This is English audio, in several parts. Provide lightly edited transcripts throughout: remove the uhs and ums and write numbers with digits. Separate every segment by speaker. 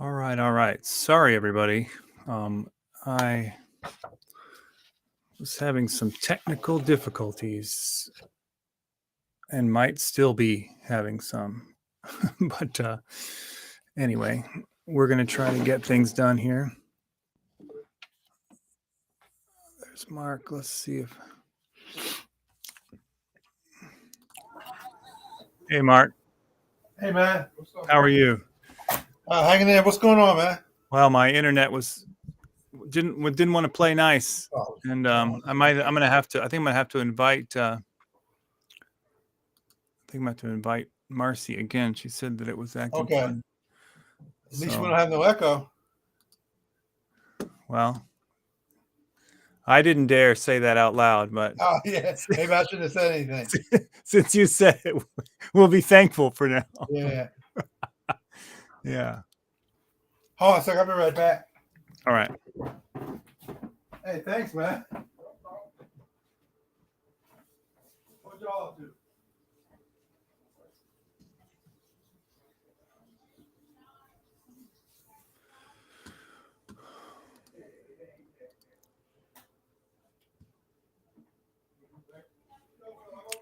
Speaker 1: All right, all right. Sorry, everybody. I was having some technical difficulties and might still be having some. But anyway, we're going to try to get things done here. There's Mark. Let's see if... Hey, Mark.
Speaker 2: Hey, man.
Speaker 1: How are you?
Speaker 2: Hanging in. What's going on, man?
Speaker 1: Well, my internet didn't want to play nice, and I'm gonna have to. I think I'm gonna have to invite. I think I'm gonna have to invite Marcy again. She said that it was acting fun.
Speaker 2: At least we don't have no echo.
Speaker 1: Well, I didn't dare say that out loud, but
Speaker 2: yeah, maybe I shouldn't have said anything.
Speaker 1: Since you said it, we'll be thankful for now.
Speaker 2: Yeah.
Speaker 1: Yeah.
Speaker 2: Hold on a second. I'll be right back.
Speaker 1: All right.
Speaker 2: Hey, thanks, man. What y'all up to?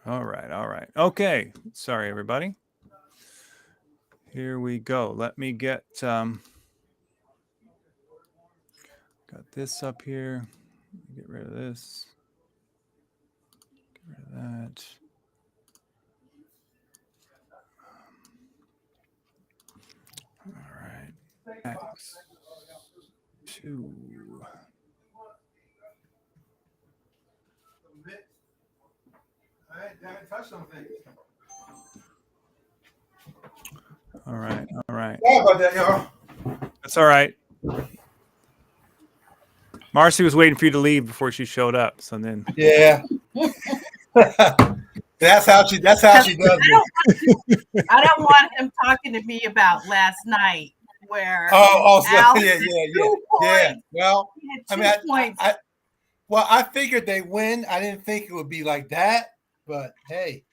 Speaker 1: All right. All right. Okay. Sorry, everybody. Here we go. Let me get got this up here. Get rid of this. Get rid of that. All right. X 2.
Speaker 2: I haven't touched something.
Speaker 1: All right. All right.
Speaker 2: Sorry about that, y'all.
Speaker 1: That's all right. Marcy was waiting for you to leave before she showed up. So then.
Speaker 2: Yeah. That's how she does it.
Speaker 3: I don't want him talking to me about last night where
Speaker 2: yeah. Well, I figured they win. I didn't think it would be like that, but hey.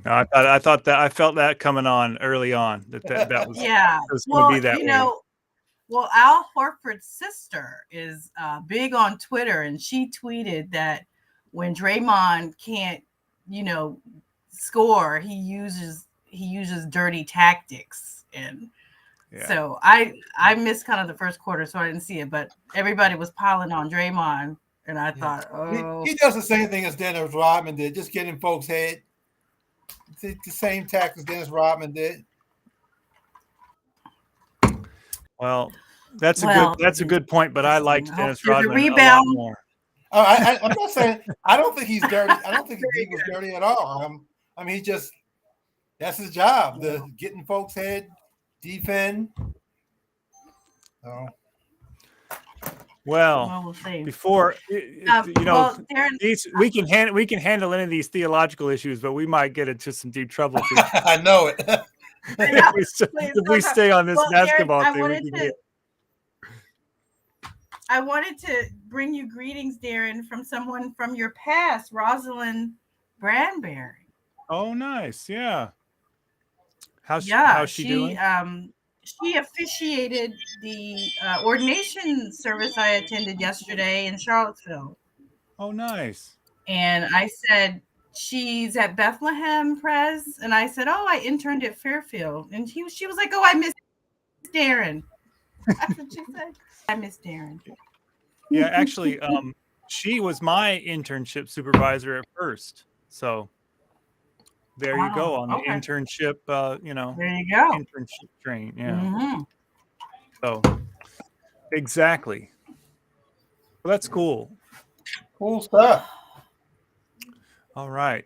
Speaker 1: No, I thought that I felt that coming on early on that was was going to be that way.
Speaker 3: Well, Al Horford's sister is big on Twitter, and she tweeted that when Draymond can't, score, he uses dirty tactics, and so I missed kind of the first quarter, so I didn't see it, but everybody was piling on Draymond, and I thought,
Speaker 2: he does the same thing as Dennis Rodman did, just get in folks' head. The same tactics Dennis Rodman did.
Speaker 1: Well, that's a good point, but I liked Dennis Rodman
Speaker 3: rebound.
Speaker 1: a lot more.
Speaker 2: I'm not saying I don't think he's dirty. I don't think he was dirty at all. I mean, that's his job, the getting folks' head, defend.
Speaker 1: Well,
Speaker 3: we'll see.
Speaker 1: Before we can handle any of these theological issues, but we might get into some deep trouble.
Speaker 2: I know it.
Speaker 1: if we stay on this basketball thing,
Speaker 3: I wanted to bring you greetings, Darren, from someone from your past, Rosalind Branberry.
Speaker 1: Oh, nice. Yeah. How's she doing?
Speaker 3: She officiated the ordination service I attended yesterday in Charlottesville.
Speaker 1: Oh, nice.
Speaker 3: And I said, she's at Bethlehem Pres. And I said, oh, I interned at Fairfield. And she was like, oh, I miss Darren. That's what she said. I miss Darren.
Speaker 1: Yeah, actually, she was my internship supervisor at first. So there you go on the internship,
Speaker 3: there you go.
Speaker 1: Internship train. Yeah.
Speaker 3: Mm-hmm.
Speaker 1: So exactly. Well, that's cool.
Speaker 2: Cool stuff.
Speaker 1: All right.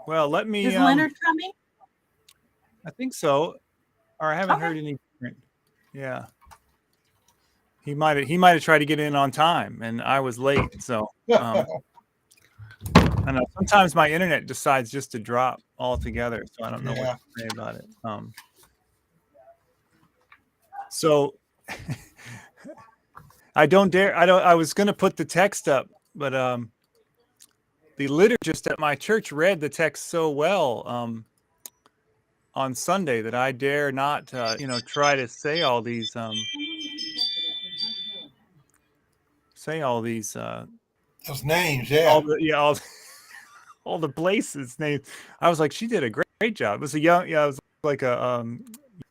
Speaker 1: Well, let me.
Speaker 3: Is Leonard coming?
Speaker 1: I think so. Or I haven't heard any. Yeah. He might have tried to get in on time, and I was late. So I know sometimes my internet decides just to drop altogether, so I don't know what to say about it. So I was going to put the text up, but the liturgist at my church read the text so well on Sunday that I dare not, try to say all these,
Speaker 2: Those names,
Speaker 1: all
Speaker 2: yeah.
Speaker 1: the, yeah, all, all the places names. I was like, she did a great job. It was a young, yeah, it was like a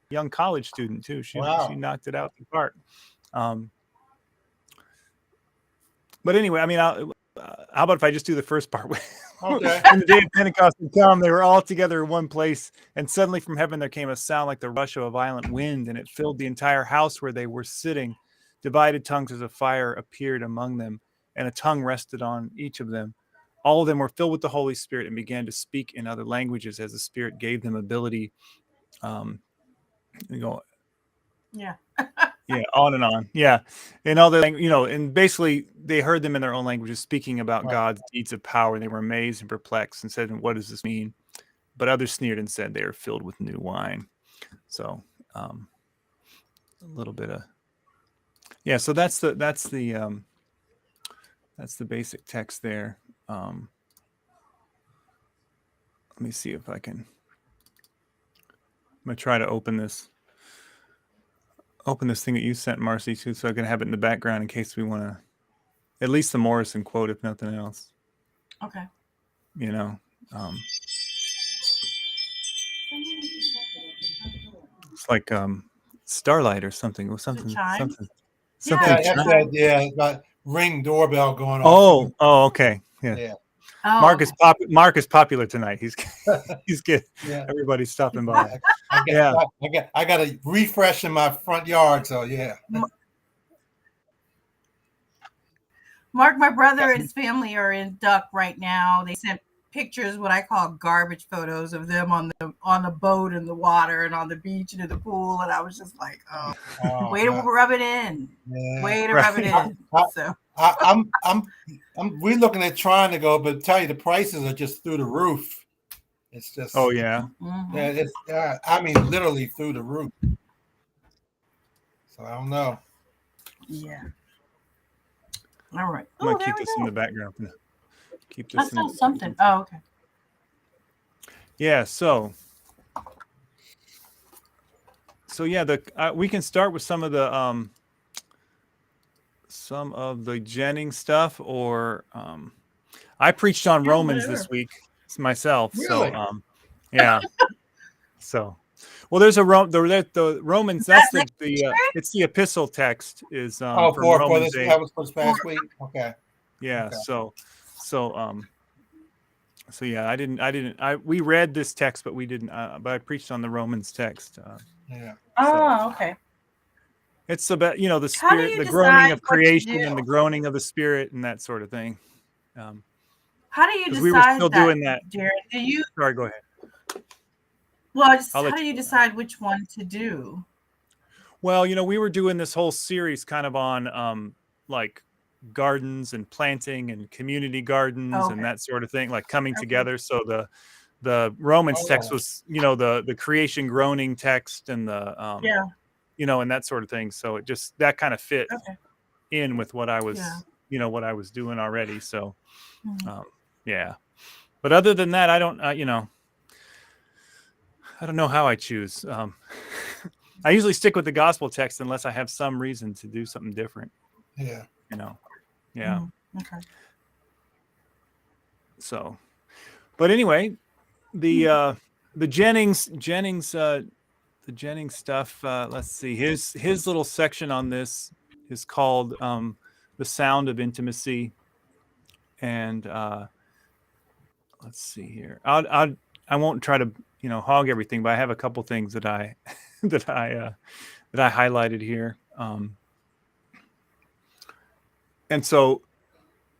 Speaker 1: young college student too. She
Speaker 2: Wow.
Speaker 1: knocked it out the park. But anyway, I mean, how about if I just do the first part?
Speaker 2: Okay.
Speaker 1: When the day of Pentecost had come, they were all together in one place, and suddenly from heaven there came a sound like the rush of a violent wind, and it filled the entire house where they were sitting. Divided tongues as a fire appeared among them, and a tongue rested on each of them. All of them were filled with the Holy Spirit and began to speak in other languages as the Spirit gave them ability. You know,
Speaker 3: Yeah.
Speaker 1: yeah, on and on. Yeah. And all the, and basically they heard them in their own languages speaking about
Speaker 2: Right.
Speaker 1: God's deeds of power. And they were amazed and perplexed and said, what does this mean? But others sneered and said they are filled with new wine. So a little bit of, yeah. So that's the basic text there. Let me see if I can, I'm going to try to open this thing that you sent, Marcy, too, so I can have it in the background in case we want to, at least the Morrison quote, if nothing else.
Speaker 3: Okay.
Speaker 1: It's like Starlight or something. Or something.
Speaker 3: chimes?
Speaker 2: Yeah,
Speaker 3: Yeah.
Speaker 2: that's the idea. It's got ring doorbell going
Speaker 1: Oh,
Speaker 2: off.
Speaker 1: okay. Yeah.
Speaker 2: Yeah.
Speaker 3: Oh,
Speaker 1: Mark is popular tonight. He's good.
Speaker 2: Yeah.
Speaker 1: Everybody's stopping by.
Speaker 2: I got a refresh in my front yard, so yeah.
Speaker 3: Mark, my brother and his family are in Duck right now. They sent pictures, what I call garbage photos of them on the boat in the water and on the beach and in the pool, and I was just like, oh, way to rub it in.
Speaker 2: Yeah.
Speaker 3: Way to rub it in. So
Speaker 2: we're looking at trying to go, but tell you the prices are just through the roof. It's just
Speaker 1: Yeah,
Speaker 2: it's I mean literally through the roof. So I don't know.
Speaker 3: Yeah. All right.
Speaker 1: I'm gonna keep this in the background. Keep this.
Speaker 3: That's something. Oh, okay.
Speaker 1: Yeah. So yeah, we can start with some of the Jennings stuff, or I preached on Romans this week myself.
Speaker 2: Really?
Speaker 1: So yeah. So well, there's the Romans. That's the it's the epistle text is from Romans 8.
Speaker 2: That was for this past week. Okay.
Speaker 1: Yeah.
Speaker 2: Okay.
Speaker 1: So yeah, we read this text, but we didn't. But I preached on the Romans text.
Speaker 2: Yeah.
Speaker 3: Oh, okay.
Speaker 1: It's about the spirit, the groaning of creation, and the groaning of the spirit, and that sort of thing.
Speaker 3: How do you decide
Speaker 1: we were still doing that,
Speaker 3: Jared?
Speaker 1: Sorry, go ahead.
Speaker 3: Well, how do you decide which one to do?
Speaker 1: Well, we were doing this whole series kind of on like gardens and planting and community gardens and that sort of thing, like coming together. So the Romans text was, the creation groaning text and the and that sort of thing. So it just that kind of fit in with what I was, what I was doing already. So yeah. But other than that, I don't know how I choose. I usually stick with the gospel text unless I have some reason to do something different.
Speaker 2: Yeah.
Speaker 1: Yeah.
Speaker 3: Okay.
Speaker 1: So, but anyway, the Jennings stuff. Let's see. His little section on this is called "The Sound of Intimacy," and let's see here. I won't try to hog everything, but I have a couple things that I that I highlighted here. And so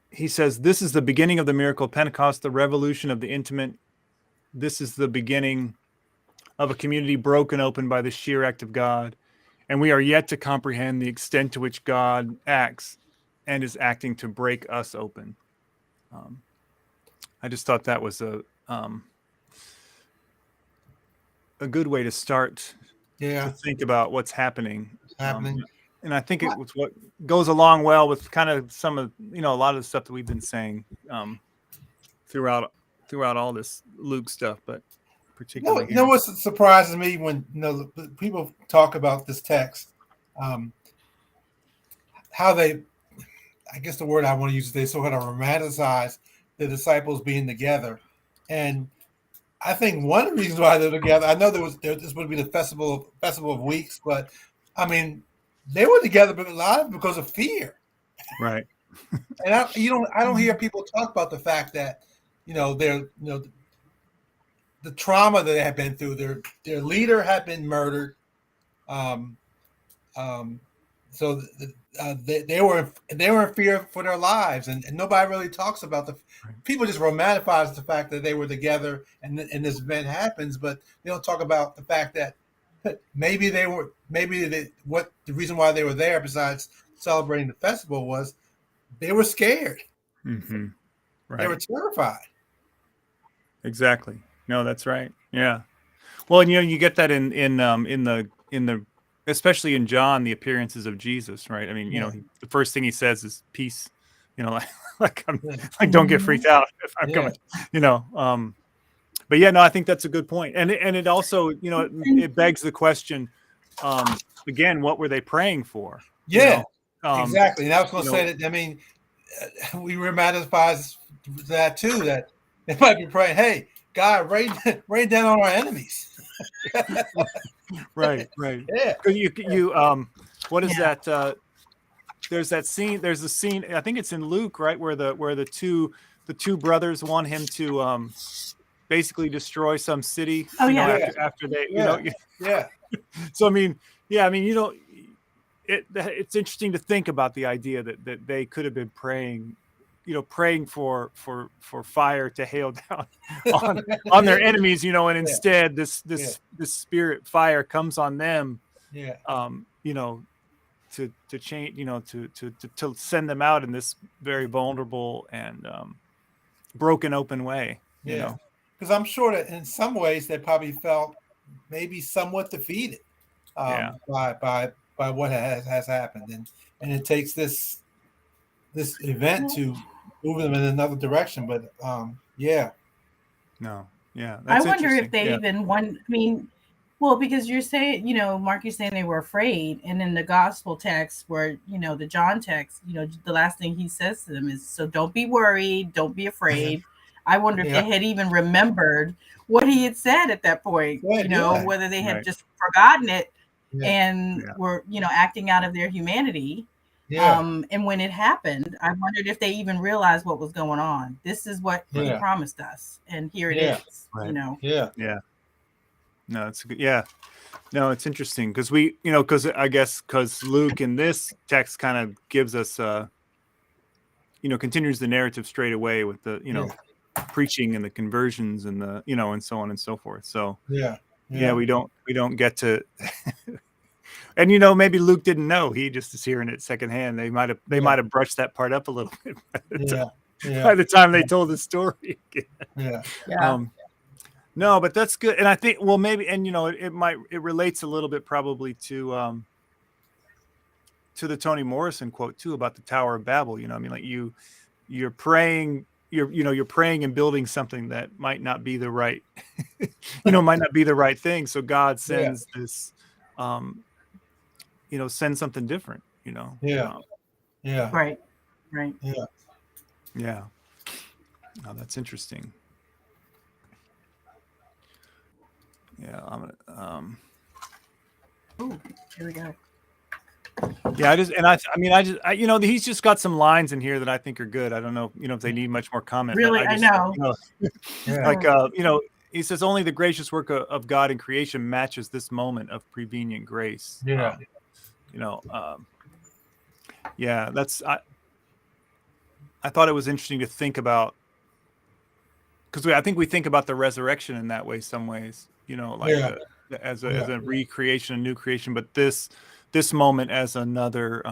Speaker 1: he says, this is the beginning of the miracle of Pentecost, the revolution of the intimate. This is the beginning of a community broken open by the sheer act of God. And we are yet to comprehend the extent to which God acts and is acting to break us open. I just thought that was a good way to start to think about what's happening. And I think it was what goes along well with kind of some of, a lot of the stuff that we've been saying throughout all this Luke stuff. But particularly
Speaker 2: You know what surprises me when people talk about this text, how they, I guess the word I want to use is they sort of romanticize the disciples being together, and I think one of the reasons why they're together, I know this would be the festival of weeks, but I mean they were together but alive because of fear,
Speaker 1: right.
Speaker 2: and I don't hear people talk about the fact that they're the trauma that they have been through. Their leader had been murdered. Um, so they were in fear for their lives, and nobody really talks about people just romanticize the fact that they were together and this event happens, but they don't talk about the fact that maybe what the reason why they were there besides celebrating the festival was they were scared.
Speaker 1: Mm-hmm. Right.
Speaker 2: They were terrified.
Speaker 1: Exactly. No, that's right. Yeah. Well, and you get that in the especially in John, the appearances of Jesus, right? I mean, the first thing he says is peace. Like don't get freaked out if I'm coming. But yeah, no, I think that's a good point, and it also it begs the question again, what were they praying for?
Speaker 2: Yeah, exactly. And I was going to say that. I mean, we romanticize that too. That they might be praying, "Hey, God, rain down on our enemies."
Speaker 1: Right.
Speaker 2: Yeah.
Speaker 1: What is that? There's that scene. There's a scene. I think it's in Luke, right, where the two brothers want him to basically destroy some city. After they,
Speaker 2: Yeah.
Speaker 1: So I mean, it's interesting to think about the idea that they could have been praying for fire to hail down on their enemies, and instead this spirit fire comes on them, to change, to send them out in this very vulnerable and broken open way,
Speaker 2: because I'm sure that in some ways they probably felt maybe somewhat defeated by what has happened, and it takes this event to move them in another direction. But
Speaker 3: I wonder if they even want. I mean, well, because you're saying, Mark, you're saying they were afraid, and in the gospel text, where the John text, the last thing he says to them is, "So don't be worried, don't be afraid." I wonder if they had even remembered what he had said at that point. Whether they had just forgotten it and were acting out of their humanity. And when it happened, I wondered if they even realized what was going on. This is what he promised us, and here it is.
Speaker 1: Right.
Speaker 2: Yeah.
Speaker 1: No, it's good. Yeah. No, it's interesting because because Luke in this text kind of gives us continues the narrative straight away with the preaching and the conversions and the and so on and so forth. So we don't get to and maybe Luke didn't know, he just is hearing it secondhand. They might have brushed that part up a little bit by the time they told the story. No, but that's good. And I think, well, maybe, and it relates a little bit probably to the Toni Morrison quote too about the Tower of Babel. Like you're praying, you're praying and building something that might not be the right, might not be the right thing. So God sends this, send something different,
Speaker 3: Right.
Speaker 1: Yeah. Oh, that's interesting. Yeah, I'm gonna.
Speaker 3: Oh, here we go.
Speaker 1: Yeah, he's just got some lines in here that I think are good. I don't know, if they need much more comment.
Speaker 3: Really, I know.
Speaker 1: Like, he says only the gracious work of God in creation matches this moment of prevenient grace. That's I thought it was interesting to think about, because I think we think about the resurrection in that way, some ways, as a recreation, a new creation, but this moment as another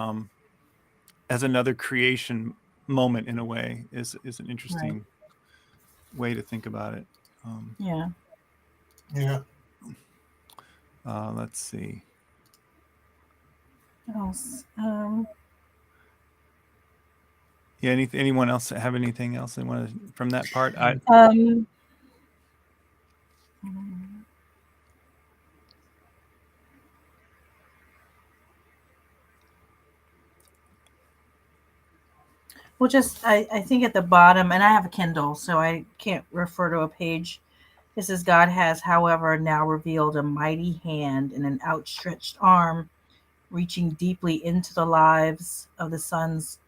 Speaker 1: creation moment in a way is an interesting way to think about it. Let's see.
Speaker 3: What else?
Speaker 1: Anyone else have anything else they want to from that part?
Speaker 3: Well, just I think at the bottom, and I have a Kindle, so I can't refer to a page. It says, God has, however, now revealed a mighty hand and an outstretched arm, reaching deeply into the lives of the Son's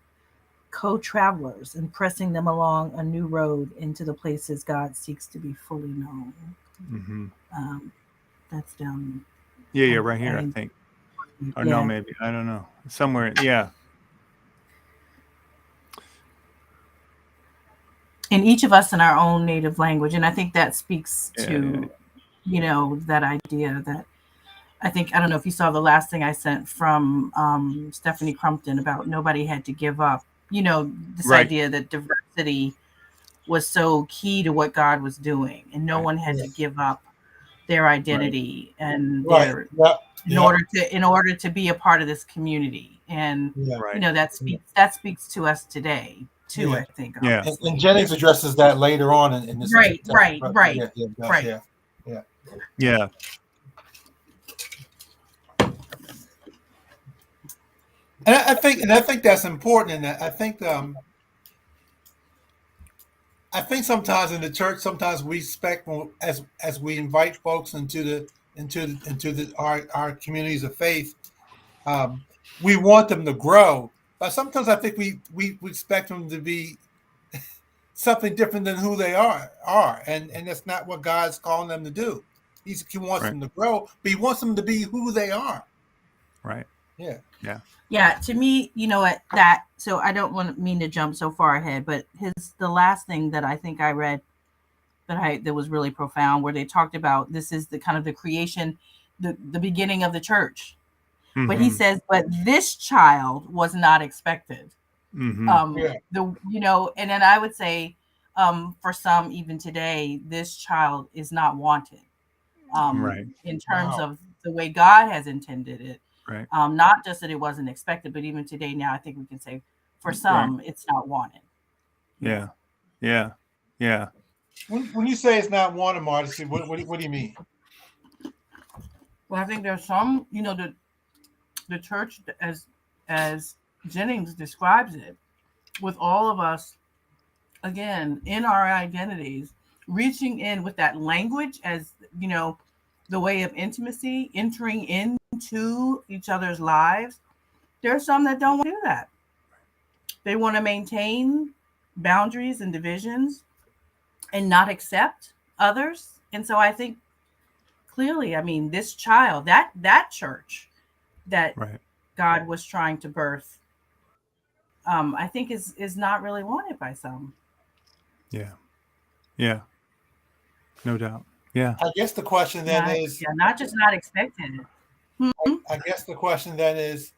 Speaker 3: co-travelers and pressing them along a new road into the places God seeks to be fully known.
Speaker 1: Mm-hmm.
Speaker 3: That's down.
Speaker 1: Yeah, right here, I think. Or no, maybe. I don't know. Somewhere, yeah.
Speaker 3: And each of us in our own native language. And I think that speaks to, that idea that I don't know if you saw the last thing I sent from Stephanie Crumpton about nobody had to give up. This idea that diversity was so key to what God was doing, and no one had to give up their identity and their in order to be a part of this community. And that speaks to us today too. I think.
Speaker 2: And Jennings addresses that later on in this.
Speaker 3: Right.
Speaker 1: Yeah.
Speaker 2: And I think that's important. And I think sometimes in the church, sometimes we expect as we invite folks into our communities of faith, we want them to grow. But sometimes I think we expect them to be something different than who they are, and that's not what God's calling them to do. He wants them to grow, but He wants them to be who they are.
Speaker 1: Right.
Speaker 3: Yeah. To me, that. So I don't mean to jump so far ahead, but the last thing that I think I read that was really profound, where they talked about this is the kind of the creation, the beginning of the church. Mm-hmm. But he says, but this child was not expected.
Speaker 1: Mm-hmm.
Speaker 3: And then I would say, for some even today, this child is not wanted. In terms of the way God has intended it.
Speaker 1: Right.
Speaker 3: Not just that it wasn't expected, but even today now, I think we can say for some, it's not wanted.
Speaker 1: Yeah.
Speaker 2: When you say it's not wanted, Marty, what do you mean?
Speaker 3: Well, I think there's some, the church, as Jennings describes it, with all of us, again, in our identities, reaching in with that language as, the way of intimacy, entering into each other's lives. There are some that don't want to do that. They want to maintain boundaries and divisions and not accept others. And so I think clearly, this child, that church that God was trying to birth, I think is not really wanted by some.
Speaker 1: Yeah. No doubt. Yeah.
Speaker 2: I guess the question then is
Speaker 3: not just not expected.
Speaker 2: I guess the question then is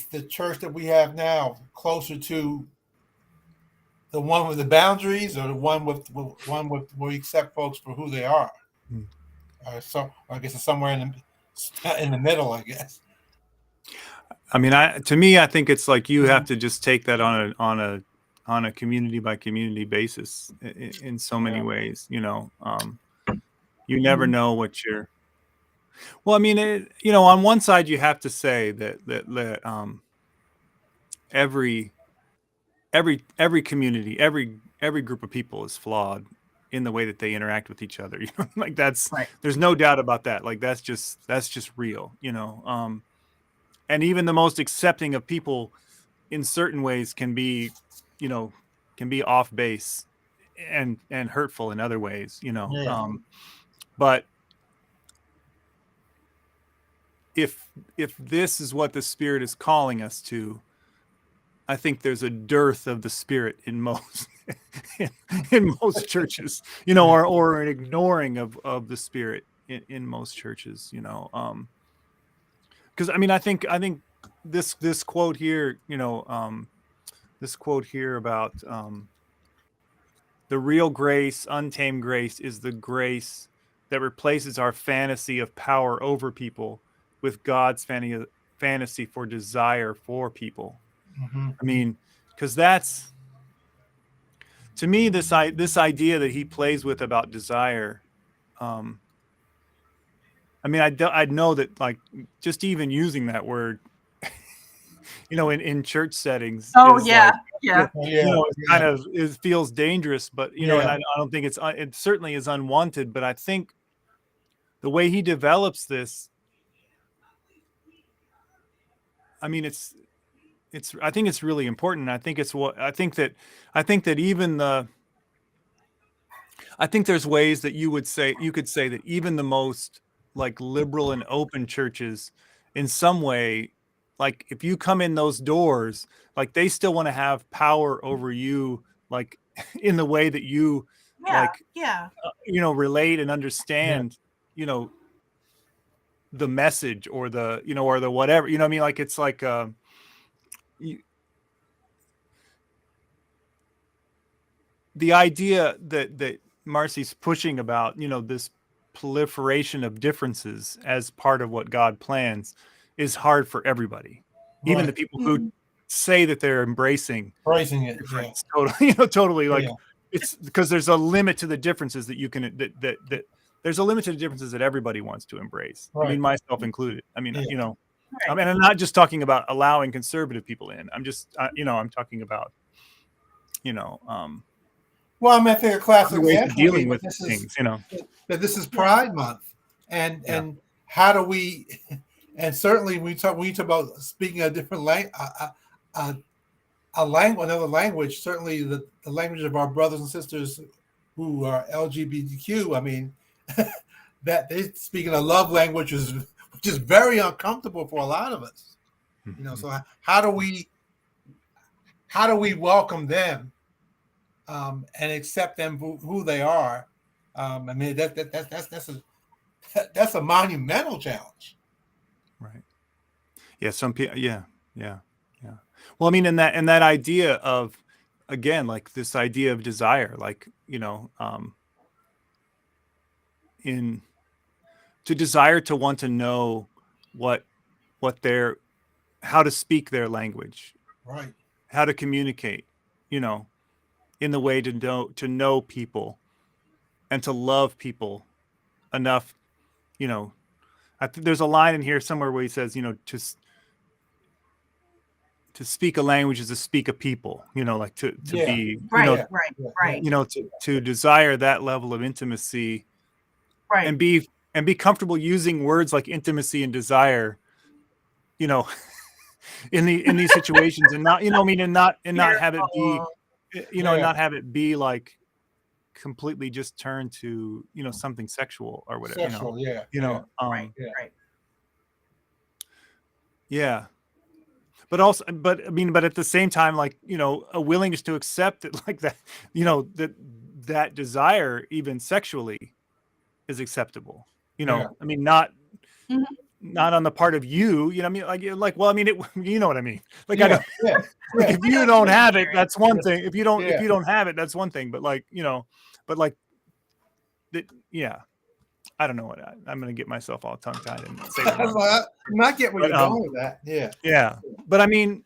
Speaker 2: the church that we have now closer to the one with the boundaries, or the one with where we accept folks for who they are? So I guess it's somewhere in the middle, I guess.
Speaker 1: To me, I think it's like you have to just take that on a community by community basis in so many ways. You never know what you're. Well, on one side, you have to say that every community, every group of people is flawed in the way that they interact with each other. That's there's no doubt about that. Like that's just real. And even the most accepting of people, in certain ways, can be off base and hurtful in other ways. But if this is what the Spirit is calling us to, I think there's a dearth of the Spirit in most in most churches, or an ignoring of the Spirit in most churches, because I think this quote here, this quote here about the real grace, untamed grace, is the grace that replaces our fantasy of power over people with God's fantasy for desire for people.
Speaker 2: Mm-hmm.
Speaker 1: Because that's, to me, this idea that he plays with about desire I mean, I know that, like, just even using that word, in church settings
Speaker 3: Oh
Speaker 1: is
Speaker 3: yeah,
Speaker 1: like,
Speaker 3: yeah.
Speaker 1: it's kind of, it feels dangerous, but and I don't think it certainly is unwanted. But I think the way he develops this, I mean, I think it's really important. I think that even I think there's ways that you could say that even the most, like, liberal and open churches, in some way, like, if you come in those doors, like, they still want to have power over you, like, in the way that you,
Speaker 3: Yeah,
Speaker 1: like,
Speaker 3: yeah.
Speaker 1: relate and understand, you know, the message, or the whatever, I mean, like, it's like, you, the idea that Marcy's pushing about, this proliferation of differences as part of what God plans, is hard for everybody. Even the
Speaker 2: Right.
Speaker 1: people who say that they're embracing
Speaker 2: Praising it. Yeah.
Speaker 1: difference, totally, totally, like,
Speaker 2: Yeah.
Speaker 1: it's because there's a limit to the differences that you can, that there's a limit to the differences that everybody wants to embrace. I mean,
Speaker 2: Right.
Speaker 1: myself included. I mean,
Speaker 2: Yeah.
Speaker 1: I mean, I'm not just talking about allowing conservative people in. I'm just, I'm talking about,
Speaker 2: Well, I mean, I think a classic
Speaker 1: other ways of
Speaker 2: example would be
Speaker 1: dealing
Speaker 2: that
Speaker 1: with things,
Speaker 2: this is Pride Month,
Speaker 1: Yeah.
Speaker 2: and how do we? And certainly, we talk about speaking a different another language. Certainly, the language of our brothers and sisters who are LGBTQ. I mean, that they speaking a love language, which is very uncomfortable for a lot of us. So how do we welcome them, and accept them who they are? I mean, that's a monumental challenge.
Speaker 1: Right. Yeah. Some people. Yeah. Yeah. Yeah. Well, I mean, and that idea of, again, like, this idea of desire, like, in to desire to want to know what their how to speak their language,
Speaker 2: Right.
Speaker 1: how to communicate, in the way to know people and to love people enough. I think there's a line in here somewhere where he says, to speak a language is to speak a people, like, to
Speaker 2: Yeah.
Speaker 1: be,
Speaker 3: Right,
Speaker 2: Yeah.
Speaker 3: right.
Speaker 1: to desire that level of intimacy,
Speaker 3: Right.
Speaker 1: and be comfortable using words like intimacy and desire, you know, in these situations, and not, I mean, and not have it be,
Speaker 3: Beautiful.
Speaker 1: and not have it be, like, completely just turn to, something sexual or whatever,
Speaker 2: Sexual. Yeah.
Speaker 3: Right,
Speaker 2: Yeah.
Speaker 3: right.
Speaker 1: yeah. But also, but I mean, but at the same time, like, a willingness to accept it, like that, that desire, even sexually, is acceptable.
Speaker 2: Yeah.
Speaker 1: I mean, not
Speaker 3: Mhm.
Speaker 1: not on the part of you. I mean, like, well, I mean, you know what I mean. Like, I
Speaker 2: Yeah.
Speaker 1: don't.
Speaker 2: Yeah.
Speaker 1: Like,
Speaker 2: Yeah.
Speaker 1: if you don't have it, that's one thing. If you
Speaker 2: Yeah.
Speaker 1: don't have it, that's one thing. But, like, but, like, yeah. I don't know what I'm going to get myself all tongue tied and say the wrong thing.
Speaker 2: I not get where
Speaker 1: But,
Speaker 2: you're going with that. Yeah.
Speaker 1: yeah. But I mean,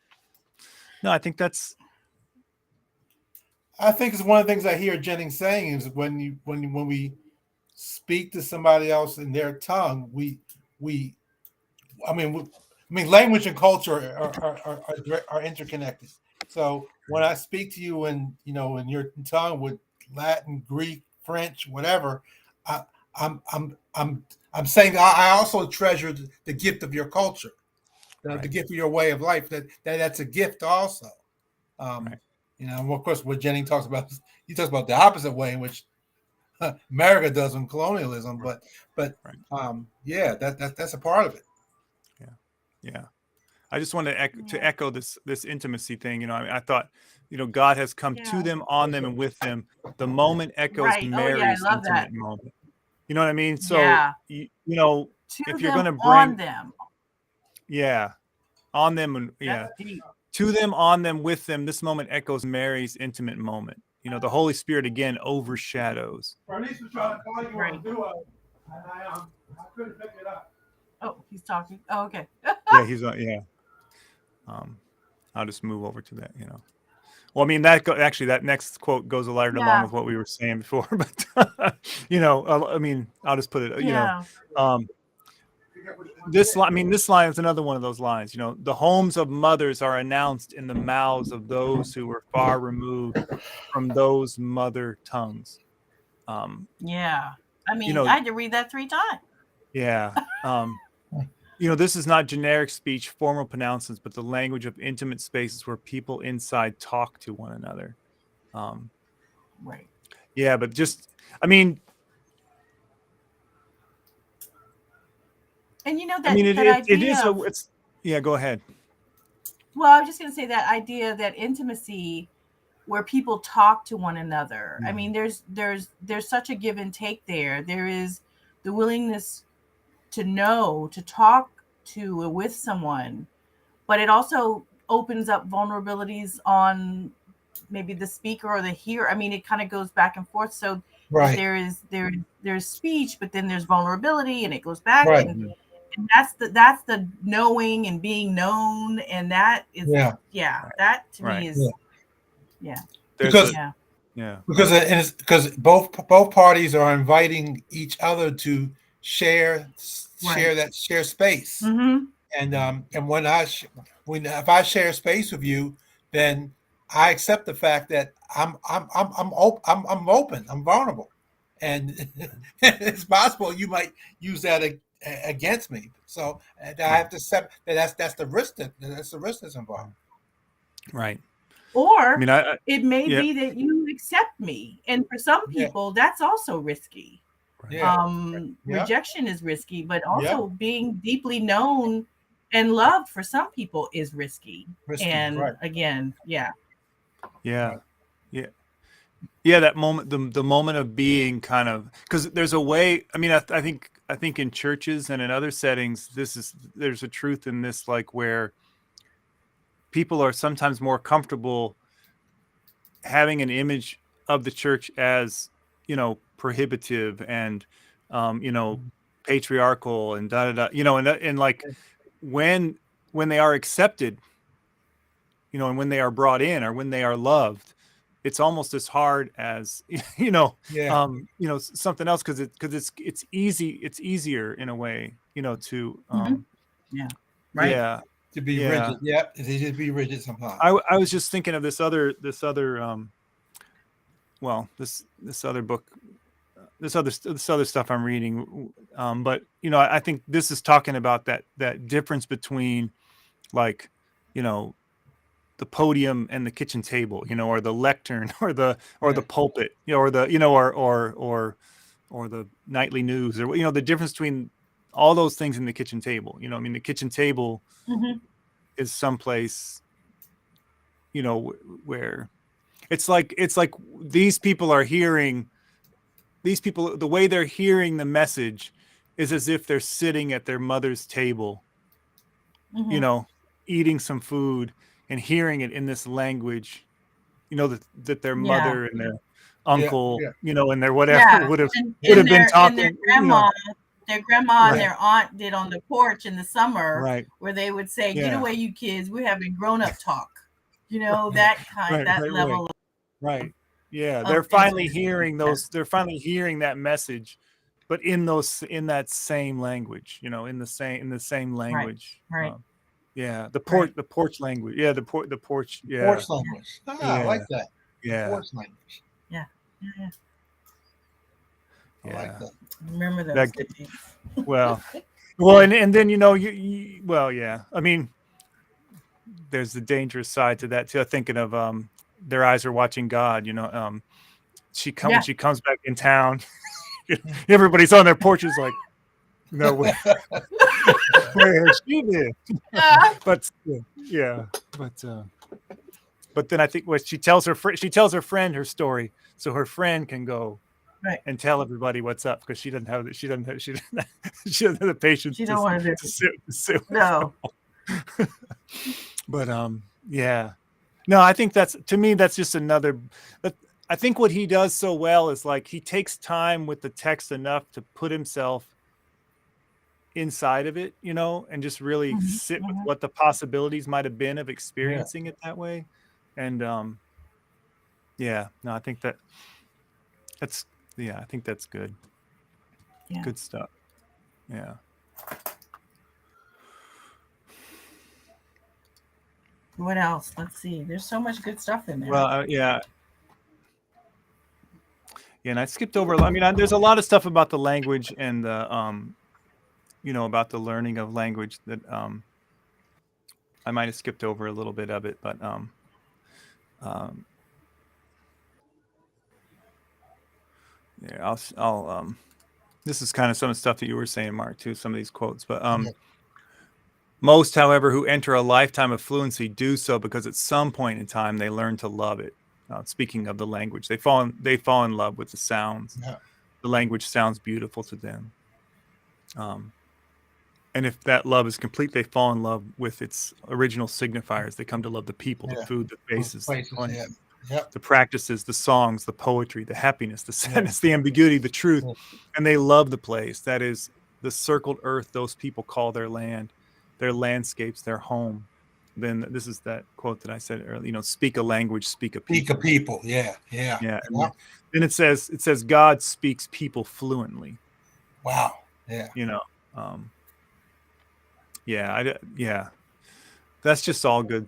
Speaker 1: no, I think that's.
Speaker 2: I think it's one of the things I hear Jennings saying is when we speak to somebody else in their tongue, I mean, language and culture are interconnected. So when I speak to you in your tongue with Latin, Greek, French, whatever, I'm saying I also treasure the gift of your culture, the
Speaker 1: Right.
Speaker 2: gift of your way of life. That's a gift also.
Speaker 1: Right.
Speaker 2: Of course, what Jennings talks about, he talks about the opposite way in which America does in colonialism,
Speaker 1: Right.
Speaker 2: but
Speaker 1: Right.
Speaker 2: yeah, that's a part of it.
Speaker 1: Yeah. I just wanted to echo this intimacy thing. I mean, I thought, God has come to them, on them, and with them. The moment echoes
Speaker 3: Right. Oh, yeah, I
Speaker 1: Mary's
Speaker 3: love that.
Speaker 1: intimate moment. You know what I mean? So,
Speaker 3: Yeah. To
Speaker 1: if you're
Speaker 3: them,
Speaker 1: going to
Speaker 3: on
Speaker 1: bring,
Speaker 3: them.
Speaker 1: yeah, on them, and
Speaker 3: That's deep.
Speaker 1: to them, on them, with them, this moment echoes Mary's intimate moment. The Holy Spirit again overshadows.
Speaker 2: Bernice was trying to call you
Speaker 3: Right.
Speaker 2: on the duo, and I couldn't pick it up.
Speaker 3: Oh, he's talking. Oh, okay.
Speaker 1: Yeah, he's yeah. I'll just move over to that. Well, I mean, actually, that next quote goes a lot along with what we were saying before. But I mean, I'll just put it. This line is another one of those lines. The homes of mothers are announced in the mouths of those who were far removed from those mother tongues.
Speaker 3: Yeah. I mean, I had to read that 3 times.
Speaker 1: Yeah. This is not generic speech, formal pronouncements, but the language of intimate spaces where people inside talk to one another.
Speaker 3: Right.
Speaker 1: Yeah, but just, I mean,
Speaker 3: and that
Speaker 1: it
Speaker 3: idea
Speaker 1: is. Yeah, go ahead.
Speaker 3: Well, I was just going to say that idea, that intimacy where people talk to one another. I mean, there's such a give and take there. There is the willingness to talk to or with someone, but it also opens up vulnerabilities on maybe the speaker or the hearer. I mean, it kind of goes back and forth. So there's speech, but then there's vulnerability, and it goes back, and that's the knowing and being known, and that is that to me is
Speaker 2: because both parties are inviting each other to share space.
Speaker 3: Mm-hmm.
Speaker 2: And when if I share space with you, then I accept the fact that I'm open, I'm vulnerable, and it's possible you might use that against me. So I have to accept that that's the risk that's involved.
Speaker 1: Right.
Speaker 3: Or it may be that you accept me, and for some people that's also risky. Rejection is risky, but also being deeply known and loved for some people is risky. And again,
Speaker 1: that moment, the moment of being, kind of, because there's a way. I mean, I think in churches and in other settings, there's a truth in this, like, where people are sometimes more comfortable having an image of the church as, prohibitive and, patriarchal and and like when they are accepted, and when they are brought in, or when they are loved, it's almost as hard as, something else, because it's easier in a way, to
Speaker 2: to be rigid. It's easy to be rigid sometimes.
Speaker 1: I was just thinking of this other this other book, this other stuff I'm reading, but I think this is talking about that difference between, like, the podium and the kitchen table, or the lectern, or the pulpit, or the or the nightly news, or the difference between all those things in the kitchen table. I mean, the kitchen table is someplace, where it's like these people, the way they're hearing the message is as if they're sitting at their mother's table, eating some food and hearing it in this language, that their mother and their uncle, and their whatever would have been talking.
Speaker 3: Their grandma and their aunt did on the porch in the summer, where they would say, "Get away, you kids! We're having grown-up talk." That kind, level.
Speaker 1: Right. Yeah, they're finally hearing those. They're finally hearing that message, but in that same language. In the same language.
Speaker 3: Right.
Speaker 1: The porch language. Yeah, the porch. Yeah.
Speaker 2: Porch language. I like that.
Speaker 1: Yeah.
Speaker 2: Porch language.
Speaker 3: Yeah.
Speaker 2: I like that.
Speaker 3: Remember those days.
Speaker 1: Well, and then I mean, there's the dangerous side to that too. Thinking of their eyes are watching God. She comes back in town. Everybody's on their porches, like, no way. Where has she been? But then I think she tells her friend her story, so her friend can go and tell everybody what's up, because she doesn't have the patience to sit with
Speaker 3: no.
Speaker 1: But no, I think to me that's just another. I think what he does so well is, like, he takes time with the text enough to put himself inside of it, and just really sit with what the possibilities might have been of experiencing it that way. And Yeah, no, I think that's I think that's good.
Speaker 3: Yeah.
Speaker 1: Good stuff. Yeah.
Speaker 3: What else? Let's see. There's so much good stuff in there.
Speaker 1: Well, yeah. Yeah, and I skipped over. I mean, there's a lot of stuff about the language and the about the learning of language that I might have skipped over a little bit of it, but yeah, I'll this is kind of some of the stuff that you were saying, Mark, too, some of these quotes, but most, however, who enter a lifetime of fluency do so because at some point in time they learn to love it. Speaking of the language, they fall in love with the sounds.
Speaker 2: Yeah.
Speaker 1: The language sounds beautiful to them. And if that love is complete, they fall in love with its original signifiers. They come to love the people, the food, the faces, the practices, the songs, the poetry, the happiness, the sadness, the ambiguity, the truth. And they love the place. That is the circled earth those people call their land, their landscapes, their home. Then this is that quote that I said earlier, speak a language, speak a people.
Speaker 2: Speak a people. Yeah.
Speaker 1: Then it says God speaks people fluently.
Speaker 2: Wow. Yeah.
Speaker 1: That's just all good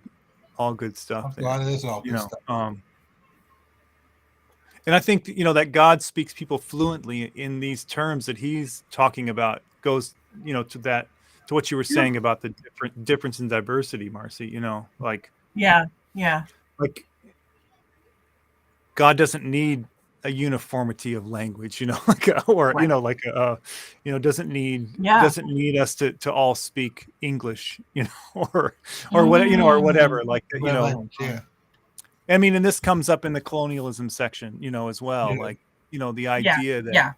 Speaker 1: stuff.
Speaker 2: A lot of this all good stuff.
Speaker 1: And I think that God speaks people fluently in these terms that he's talking about goes to what you were saying about the difference in diversity, Marcy. Like like God doesn't need a uniformity of language, doesn't need us to all speak English, or whatever, like
Speaker 2: language,
Speaker 1: I mean, and this comes up in the colonialism section, as well, like the idea that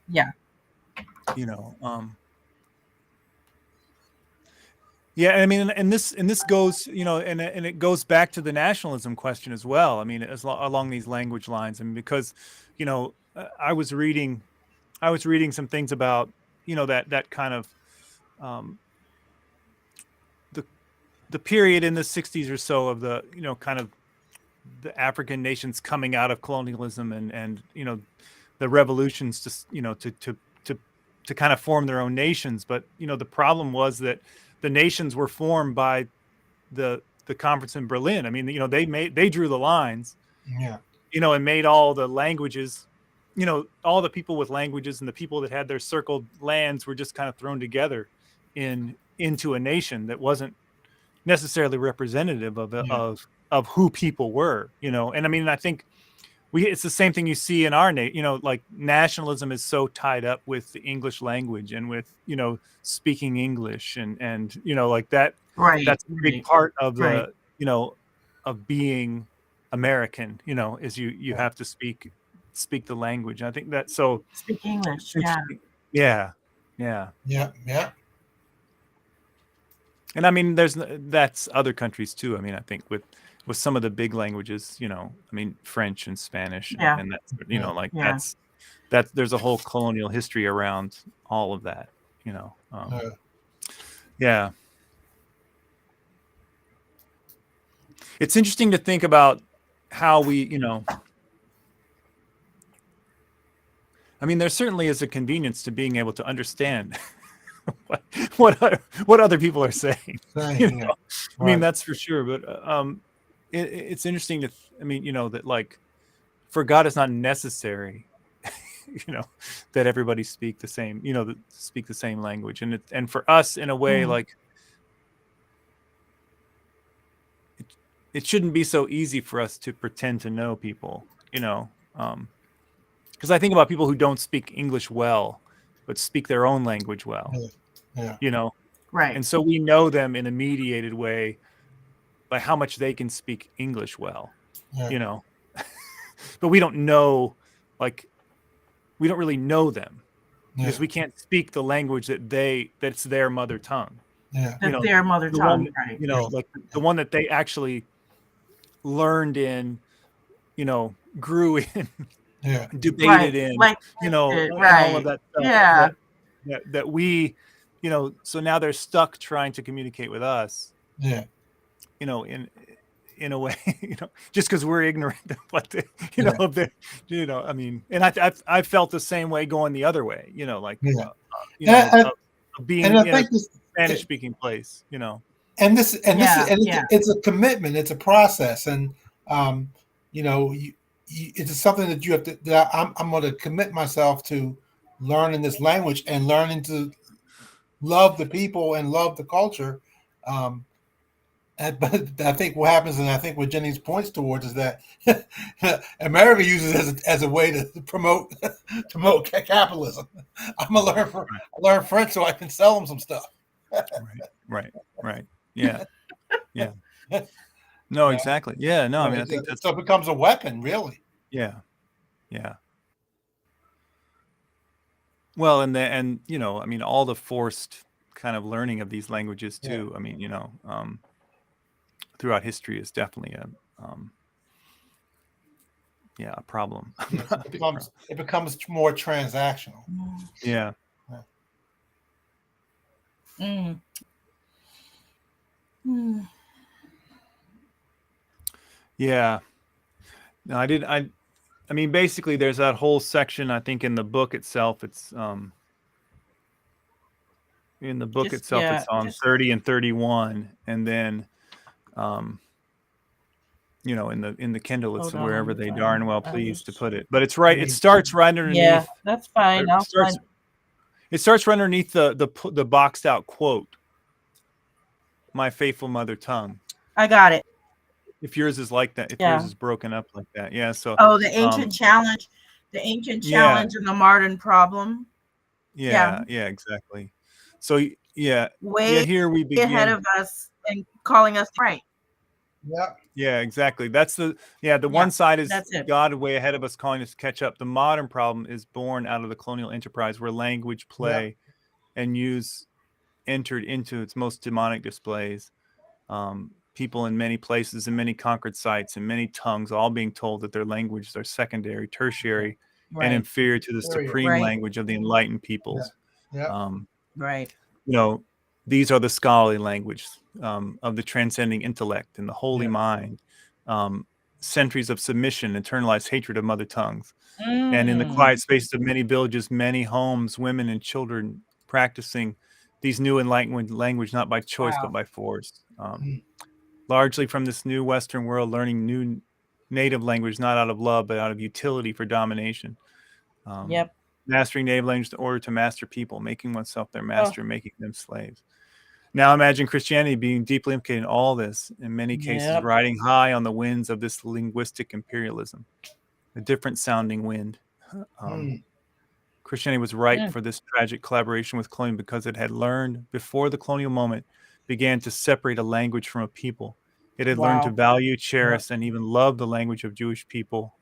Speaker 1: I mean, and this goes, and it goes back to the nationalism question as well. I mean, along these language lines, and because, I was reading some things about, that kind of, the period in the 60s or so of the, kind of the African nations coming out of colonialism and the revolutions to kind of form their own nations. But, the problem was that the nations were formed by the conference in Berlin. I mean, they drew the lines, and made all the languages, all the people with languages and the people that had their circled lands were just kind of thrown together into a nation that wasn't necessarily representative of who people were, and I mean, I think it's the same thing you see in our like nationalism is so tied up with the English language and with, speaking English and like that, that's a big part of the, of being American, is you have to speak the language. And I think that, so
Speaker 3: speak English.
Speaker 1: Yeah. And I mean, that's other countries too. I mean, I think with some of the big languages, I mean, French and Spanish, and that's, like there's a whole colonial history around all of that, Yeah. It's interesting to think about how we, I mean, there certainly is a convenience to being able to understand what other people are saying. I mean, that's for sure. But it's interesting to, I mean, that like for God, it's not necessary, that everybody speak the same, speak the same language, and for us, in a way, like it shouldn't be so easy for us to pretend to know people, because I think about people who don't speak English well, but speak their own language well.
Speaker 3: Right.
Speaker 1: And so we know them in a mediated way by how much they can speak English well, but we don't know, like, we don't really know them because we can't speak the language that's their mother tongue.
Speaker 3: That's their mother tongue, right?
Speaker 1: Like the one that they actually learned in, grew in, debated in,
Speaker 3: like,
Speaker 1: all of that stuff.
Speaker 3: Yeah.
Speaker 1: That we, so now they're stuck trying to communicate with us. In in a way, just because we're ignorant of what the, of the, I mean, and I felt the same way going the other way, like,
Speaker 2: Yeah.
Speaker 1: of being
Speaker 2: and I
Speaker 1: in a
Speaker 2: think this,
Speaker 1: Spanish speaking place,
Speaker 2: and this and this
Speaker 3: Yeah,
Speaker 2: and
Speaker 3: yeah.
Speaker 2: it's a commitment, it's a process, and it's something that you have to, that I'm going to commit myself to learning this language and learning to love the people and love the culture. But I think what happens, and I think what Jennings points towards, is that America uses it as a way to promote capitalism. I'm gonna learn French so I can sell them some stuff.
Speaker 1: Right. Yeah. No, exactly. Yeah. No, I mean, I think
Speaker 2: so it becomes a weapon, really.
Speaker 1: Yeah. Well, and I mean, all the forced kind of learning of these languages too. I mean, throughout history is definitely a problem.
Speaker 2: It becomes more transactional.
Speaker 1: Yeah.
Speaker 3: Mm.
Speaker 1: Yeah. No, I mean, basically there's that whole section, I think, in the book itself. It's it's on 30 and 31, and then in the Kindle, it's wherever they darn well please to put it. But it's right. It starts right underneath.
Speaker 3: Yeah, that's fine.
Speaker 1: It starts right underneath the boxed out quote, "My faithful mother tongue."
Speaker 3: I got it.
Speaker 1: If yours is like that, if yours is broken up like that, yeah. So
Speaker 3: the ancient challenge, and the modern problem.
Speaker 1: Yeah, exactly. So
Speaker 3: way
Speaker 1: here we begin
Speaker 3: ahead of us and calling us right.
Speaker 1: Yeah, exactly. That's the one side is God way ahead of us, calling us to catch up. The modern problem is born out of the colonial enterprise, where language, play, and use entered into its most demonic displays. People in many places, in many conquered sites, in many tongues, all being told that their languages are secondary, tertiary, and inferior to the supreme language of the enlightened peoples. These are the scholarly language of the transcending intellect and the holy mind. Centuries of submission, internalized hatred of mother tongues. And in the quiet spaces of many villages, many homes, women and children practicing these new enlightened language, not by choice, but by force. Largely from this new Western world, learning new native language, not out of love, but out of utility for domination. Mastering native language in order to master people, making oneself their master, and making them slaves. Now imagine Christianity being deeply implicated in all this, in many cases riding high on the winds of this linguistic imperialism, a different sounding wind. Christianity was ripe for this tragic collaboration with colonialism because it had learned before the colonial moment began to separate a language from a people. It had learned to value, cherish, and even love the language of Jewish people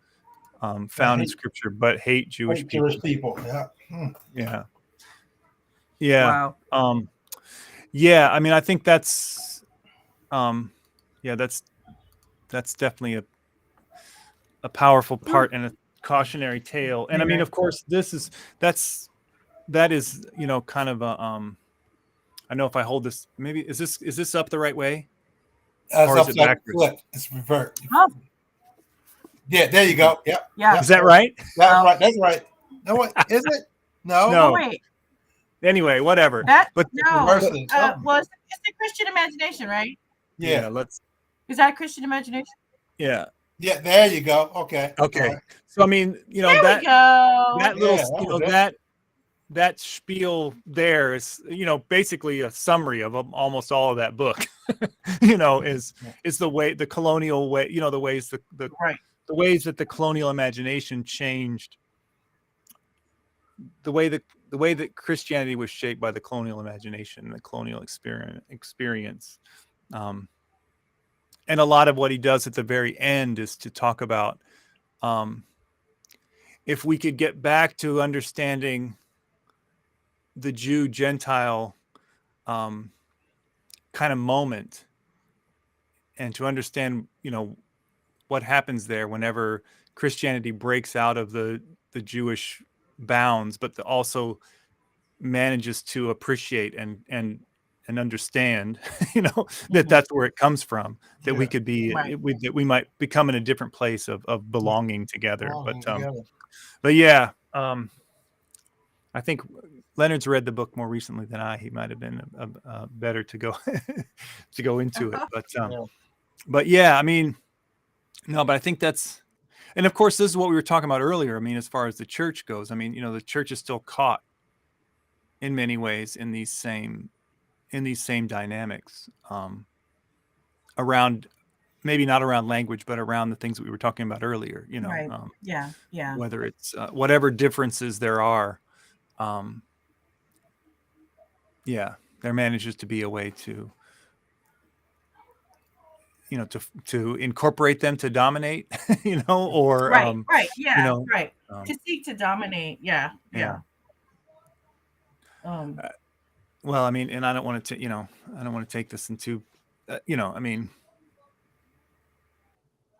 Speaker 1: found in Scripture, but hate Jewish people. Yeah. I mean, I think that's that's definitely a powerful part and a cautionary tale. And I mean, of course, that is kind of a I know if I hold this, maybe is this up the right way? Or is it backwards?
Speaker 2: It's revert. Yeah, there you go. Yep.
Speaker 3: Yeah.
Speaker 1: Is that right?
Speaker 2: That's right. That's right. No, what is it?
Speaker 1: No.
Speaker 3: Wait.
Speaker 1: Anyway, whatever.
Speaker 3: Well, it's the Christian imagination, right?
Speaker 1: Yeah.
Speaker 3: Is that Christian imagination?
Speaker 1: Yeah.
Speaker 2: Yeah. There you go. Okay.
Speaker 1: Right. So I mean, that little, that spiel there is, basically a summary of almost all of that book. Is the way the colonial way, the ways the ways that the colonial imagination changed, the way that Christianity was shaped by the colonial imagination and the colonial experience. And a lot of what he does at the very end is to talk about if we could get back to understanding the Jew Gentile kind of moment, and to understand, what happens there whenever Christianity breaks out of the Jewish bounds, but also manages to appreciate and and understand, that that's where it comes from, that we
Speaker 2: Yeah.
Speaker 1: could be,
Speaker 3: Right.
Speaker 1: that we might become in a different place of belonging together.
Speaker 2: Belonging together.
Speaker 1: But yeah, I think Leonard's read the book more recently than I. He might have been better to go to go into it. But yeah, I mean, no, but I think that's, and of course, this is what we were talking about earlier. I mean, as far as the church goes, I mean, the church is still caught in many ways in these same dynamics, around, maybe not around language, but around the things that we were talking about earlier.
Speaker 3: Right. Yeah.
Speaker 1: Whether it's whatever differences there are, yeah, there manages to be a way to, to incorporate them, to dominate, or
Speaker 3: Right. Yeah. Right.
Speaker 1: um,
Speaker 3: To seek to dominate. Yeah.
Speaker 1: yeah.
Speaker 3: Um,
Speaker 1: Well, I mean, and I don't want to, I don't want to take this into, I mean,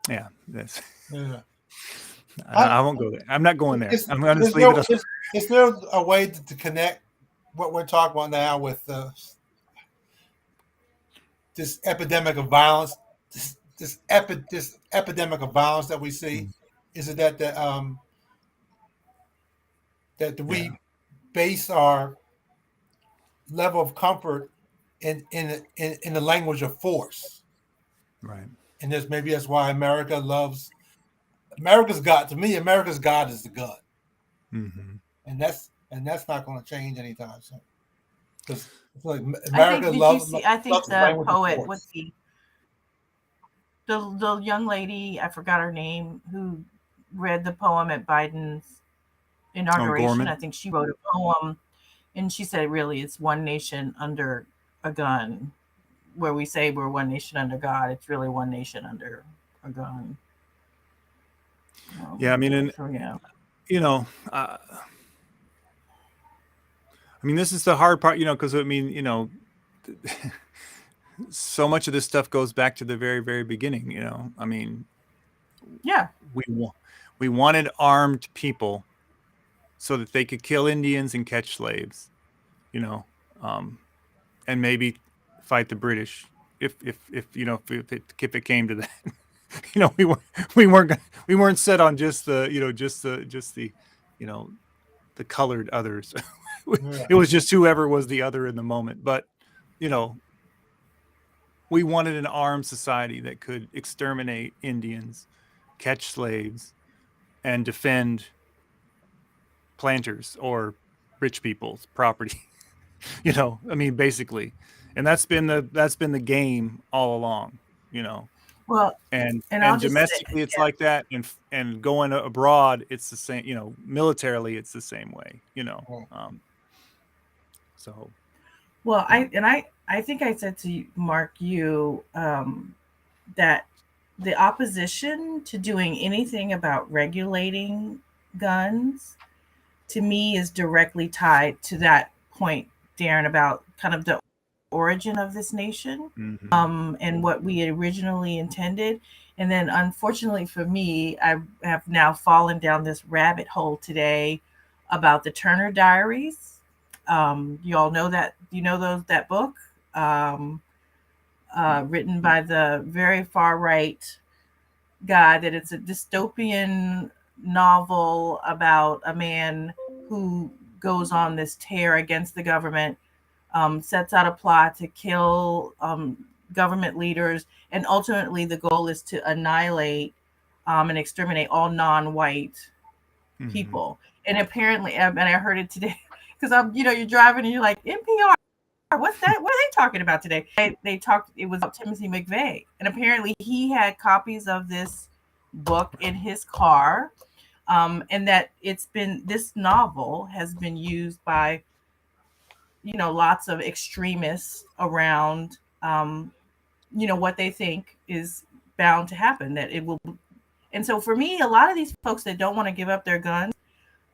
Speaker 1: yeah, this.
Speaker 2: Yeah.
Speaker 1: I won't go there. I'm not going there. I'm going to
Speaker 2: There's
Speaker 1: leave
Speaker 2: no,
Speaker 1: it.
Speaker 2: is there a way to connect what we're talking about now with this epidemic of violence, this epidemic of violence that we see? Is it that we base our level of comfort in the language of force?
Speaker 1: Right.
Speaker 2: And that's why America's God. To me, America's God is the gun, and that's not going to change anytime soon. Because like America loves.
Speaker 3: I think
Speaker 2: loves
Speaker 3: the
Speaker 2: language of
Speaker 3: poet,
Speaker 2: force.
Speaker 3: what's the young lady, I forgot her name, who read the poem at Biden's inauguration.
Speaker 1: Gorman?
Speaker 3: I think she wrote a poem, and she said, really, it's one nation under a gun. Where we say we're one nation under God, it's really one nation under a gun.
Speaker 1: Yeah, I mean, and
Speaker 3: so, yeah.
Speaker 1: I mean, this is the hard part, because I mean, so much of this stuff goes back to the very, very beginning. I mean,
Speaker 3: yeah,
Speaker 1: we wanted armed people so that they could kill Indians and catch slaves, and maybe fight the British if it came to that. we weren't set on just the the colored others. It was just whoever was the other in the moment. But we wanted an armed society that could exterminate Indians, catch slaves, and defend planters or rich people's property. I mean, basically, and that's been the game all along.
Speaker 3: Well,
Speaker 1: and
Speaker 3: I'll just
Speaker 1: domestically
Speaker 3: say,
Speaker 1: it's like that, and going abroad it's the same. Militarily it's the same way. So.
Speaker 3: Well, I think I said to you, Mark, that the opposition to doing anything about regulating guns, to me, is directly tied to that point, Darren, about kind of the origin of this nation, and what we had originally intended. And then, unfortunately for me, I have now fallen down this rabbit hole today about the Turner Diaries. You all know that, that book, written by the very far right guy, that it's a dystopian novel about a man who goes on this tear against the government, sets out a plot to kill government leaders, and ultimately the goal is to annihilate and exterminate all non-white people. And apparently, and I heard it today, because you're driving and you're like, NPR, what's that? What are they talking about today? They talked, it was about Timothy McVeigh, and apparently he had copies of this book in his car, and that this novel has been used by lots of extremists around, what they think is bound to happen, that it will. And so for me, a lot of these folks that don't want to give up their guns,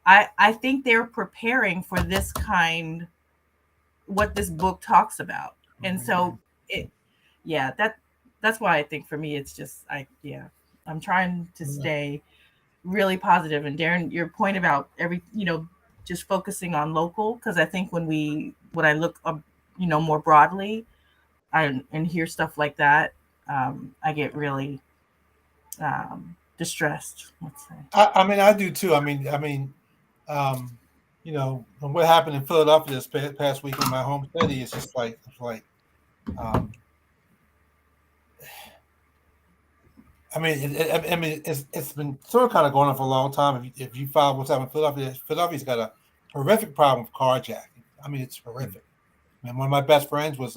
Speaker 3: I think they're preparing for this kind, what this book talks about. And so that's why I think for me, it's just, I'm trying to stay really positive. And Darren, your point about just focusing on local, because I think when I look more broadly, and hear stuff like that, I get really distressed. Let's say.
Speaker 2: I mean, I do too. I mean, what happened in Philadelphia this past week in my home city is just like, I mean, it's been sort of kind of going on for a long time. If you follow what's happening in Philadelphia, Philadelphia's got a horrific problem with carjacking. I mean, it's horrific. And one of my best friends was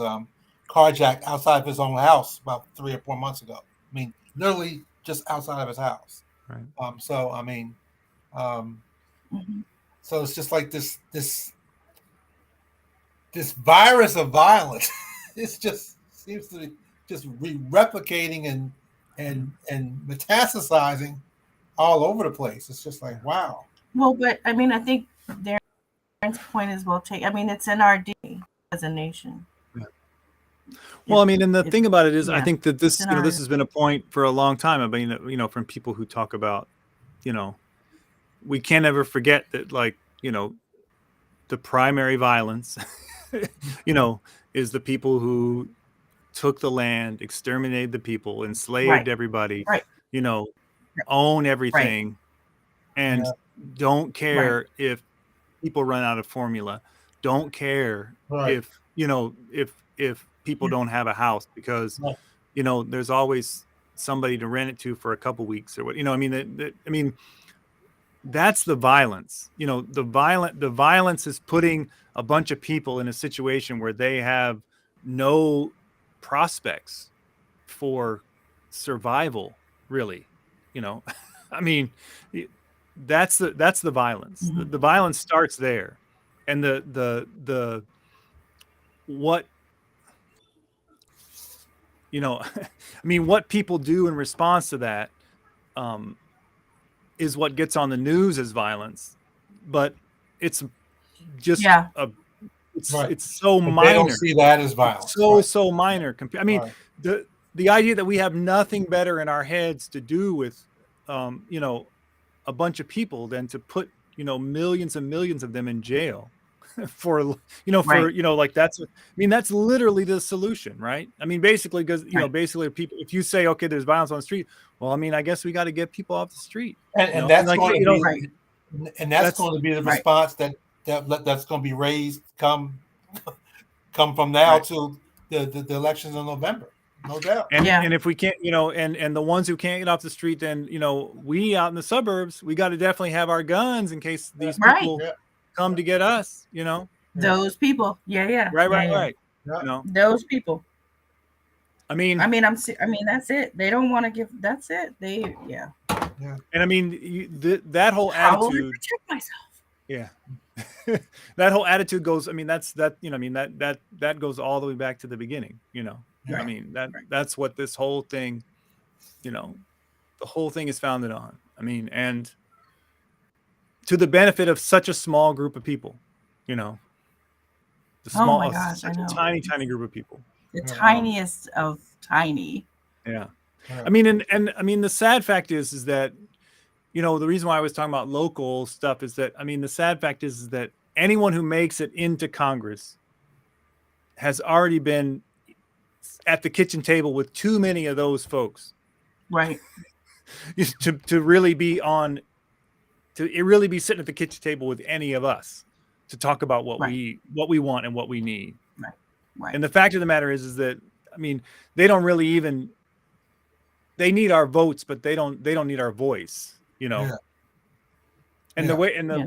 Speaker 2: carjacked outside of his own house about 3 or 4 months ago. I mean, literally just outside of his house.
Speaker 1: Right.
Speaker 2: So I mean, so it's just like this virus of violence. It just seems to be just replicating and metastasizing all over the place. It's just like, wow.
Speaker 3: Well, but I mean, I think Darren's point is well taken. I mean, it's in our DNA as a nation.
Speaker 1: Yeah. Well, I mean, and the thing about it is, I think that this, this has been a point for a long time. I mean, from people who talk about, we can't ever forget that, like, the primary violence, is the people who took the land, exterminated the people, enslaved everybody, own everything, and don't care if people run out of formula, don't care if people don't have a house, because there's always somebody to rent it to for a couple weeks or what. I mean, that's the violence. The violence is putting a bunch of people in a situation where they have no prospects for survival, really. I mean, that's the violence.
Speaker 3: Mm-hmm.
Speaker 1: The violence starts there, and the what I mean, what people do in response to that is what gets on the news as violence, but it's just it's so minor.
Speaker 2: They don't see that as violence.
Speaker 1: So minor. I mean, the idea that we have nothing better in our heads to do with a bunch of people than to put millions and millions of them in jail for like that's that's literally the solution, right? I mean, basically, because basically people, if you say, okay, there's violence on the street, well, I mean, I guess we got to get people off the street,
Speaker 2: and that's going to be the response that's going to be raised come from now till the elections in November, no doubt.
Speaker 1: And if we can't, and the ones who can't get off the street, then we out in the suburbs, we got to definitely have our guns in case these people come to get us.
Speaker 3: Those people,
Speaker 1: right.
Speaker 3: Those people.
Speaker 1: I mean,
Speaker 3: that's it. They don't want to give. That's it.
Speaker 1: And I mean, that whole attitude.
Speaker 3: How will I protect myself?
Speaker 1: Yeah. That whole attitude goes. I mean, that goes all the way back to the beginning. I mean, that's what this whole thing, the whole thing is founded on. I mean, and to the benefit of such a small group of people, the small, such a tiny group of people.
Speaker 3: The tiniest of tiny.
Speaker 1: Yeah. I mean, and I mean, the sad fact is that, the reason why I was talking about local stuff is that, I mean, the sad fact is that anyone who makes it into Congress has already been at the kitchen table with too many of those folks.
Speaker 3: Right.
Speaker 1: to really be sitting at the kitchen table with any of us to talk about what we want and what we need.
Speaker 3: Right.
Speaker 1: And the fact of the matter is that, I mean, they don't really even, they need our votes, but they don't need our voice, And the way, and I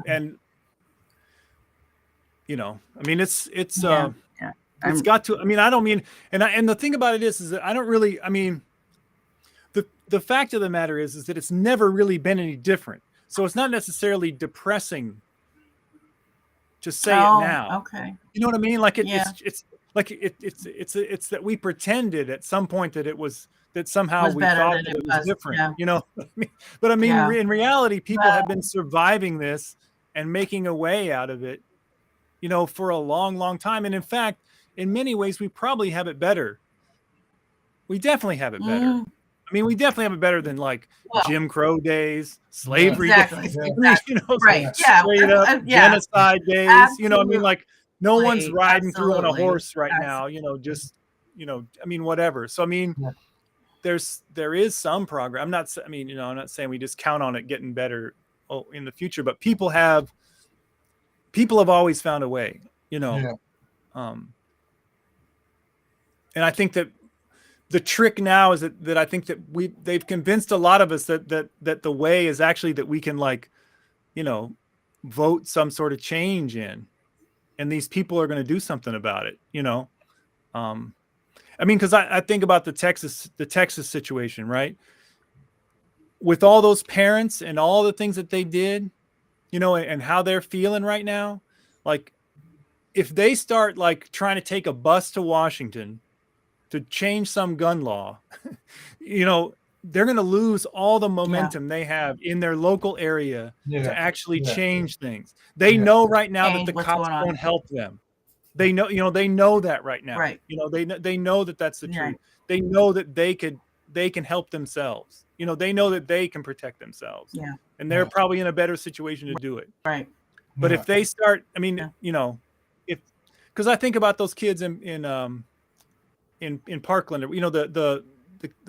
Speaker 1: mean, it's got to, I mean, I don't mean, and the thing about it is that I don't really, I mean, the fact of the matter is that it's never really been any different. So it's not necessarily depressing to say it now.
Speaker 3: Okay.
Speaker 1: You know what I mean? Like it's like it's that we pretended at some point that it was, that somehow we thought that it was different, but I mean, in reality, people have been surviving this and making a way out of it, for a long, long time. And in fact, in many ways, we probably have it better. We definitely have it better. I mean, we definitely have it better than like Jim Crow days, slavery days,
Speaker 3: Right.
Speaker 1: straight up genocide days.
Speaker 3: Absolutely.
Speaker 1: I mean, like no one's
Speaker 3: Right,
Speaker 1: riding through on a
Speaker 3: absolutely.
Speaker 1: horse right now, just, I mean, whatever. So, I mean, there is some progress. I'm not saying we just count on it getting better in the future, but people have always found a way,
Speaker 2: Yeah.
Speaker 1: And I think that the trick now is that I think that they've convinced a lot of us that the way is actually that we can, like, vote some sort of change in, and these people are going to do something about it, I mean, because I think about the Texas situation, right? With all those parents and all the things that they did, and how they're feeling right now, like, if they start, like, trying to take a bus to Washington to change some gun law, they're going to lose all the momentum they have in their local area to actually change things. They know right now that the cops won't help them. They know, they know that right now.
Speaker 3: Right.
Speaker 1: They know that that's the truth. They know that they can help themselves. They know that they can protect themselves.
Speaker 3: Yeah.
Speaker 1: And they're probably in a better situation to do it.
Speaker 3: Right.
Speaker 1: But if they start, I mean, because I think about those kids in Parkland, the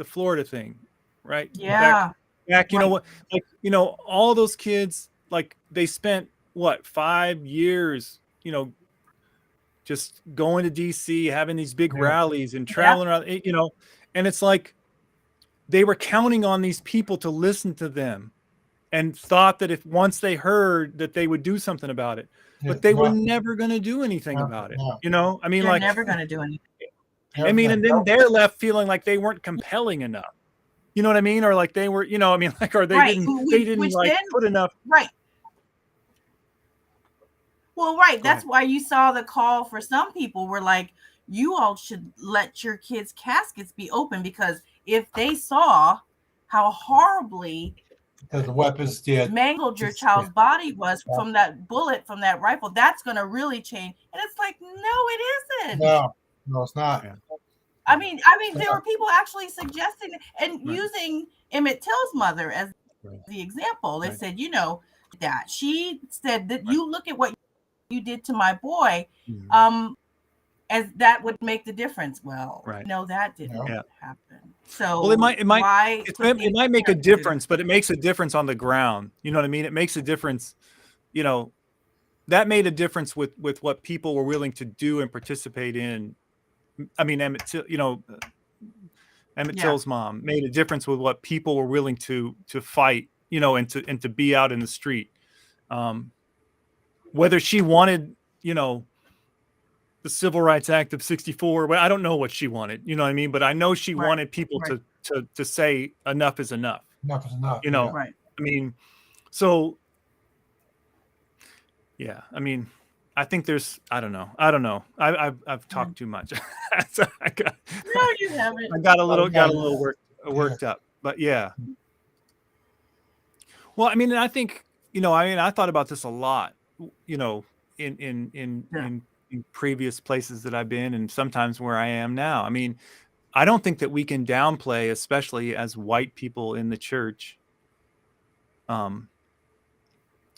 Speaker 1: Florida thing, right?
Speaker 3: Yeah.
Speaker 1: Back, what, like, all those kids, like, they spent 5 years, just going to DC, having these big rallies and traveling around, and it's like they were counting on these people to listen to them and thought that if once they heard that they would do something about it, but they were never going to do anything about it. I mean,
Speaker 3: They're never going to do anything.
Speaker 1: I mean, and then they're left feeling like they weren't compelling enough. You know what I mean? Or like they were, I mean, like, or they didn't like put enough.
Speaker 3: Right. Well, right. That's why you saw the call for some people were like, you all should let your kids' caskets be open, because if they saw how horribly
Speaker 2: the weapons
Speaker 3: mangled your child's body was from that bullet, from that rifle, that's going to really change. And it's like, no, it isn't.
Speaker 2: No, it's not.
Speaker 1: Yeah.
Speaker 3: I mean, there were people actually suggesting and using Emmett Till's mother as the example. They said, that she said that you look at what you did to my boy, as that would make the difference. Well, no, that didn't happen. So,
Speaker 1: well, it might make a difference, but it makes a difference on the ground. You know what I mean? It makes a difference. That made a difference with what people were willing to do and participate in. I mean, Emmett Till's mom made a difference with what people were willing to fight, and to be out in the street. Whether she wanted, the Civil Rights Act of '64, but I don't know what she wanted, you know what I mean? But I know she wanted people to say enough is enough.
Speaker 2: Enough is enough.
Speaker 3: Right.
Speaker 1: I mean, so yeah, I mean, I think there's, I don't know. I've talked too much.
Speaker 3: No, you haven't.
Speaker 1: I got a little worked up, but yeah. Well, I mean, I think, I thought about this a lot, in previous places that I've been, and sometimes where I am now. I mean, I don't think that we can downplay, especially as white people in the church,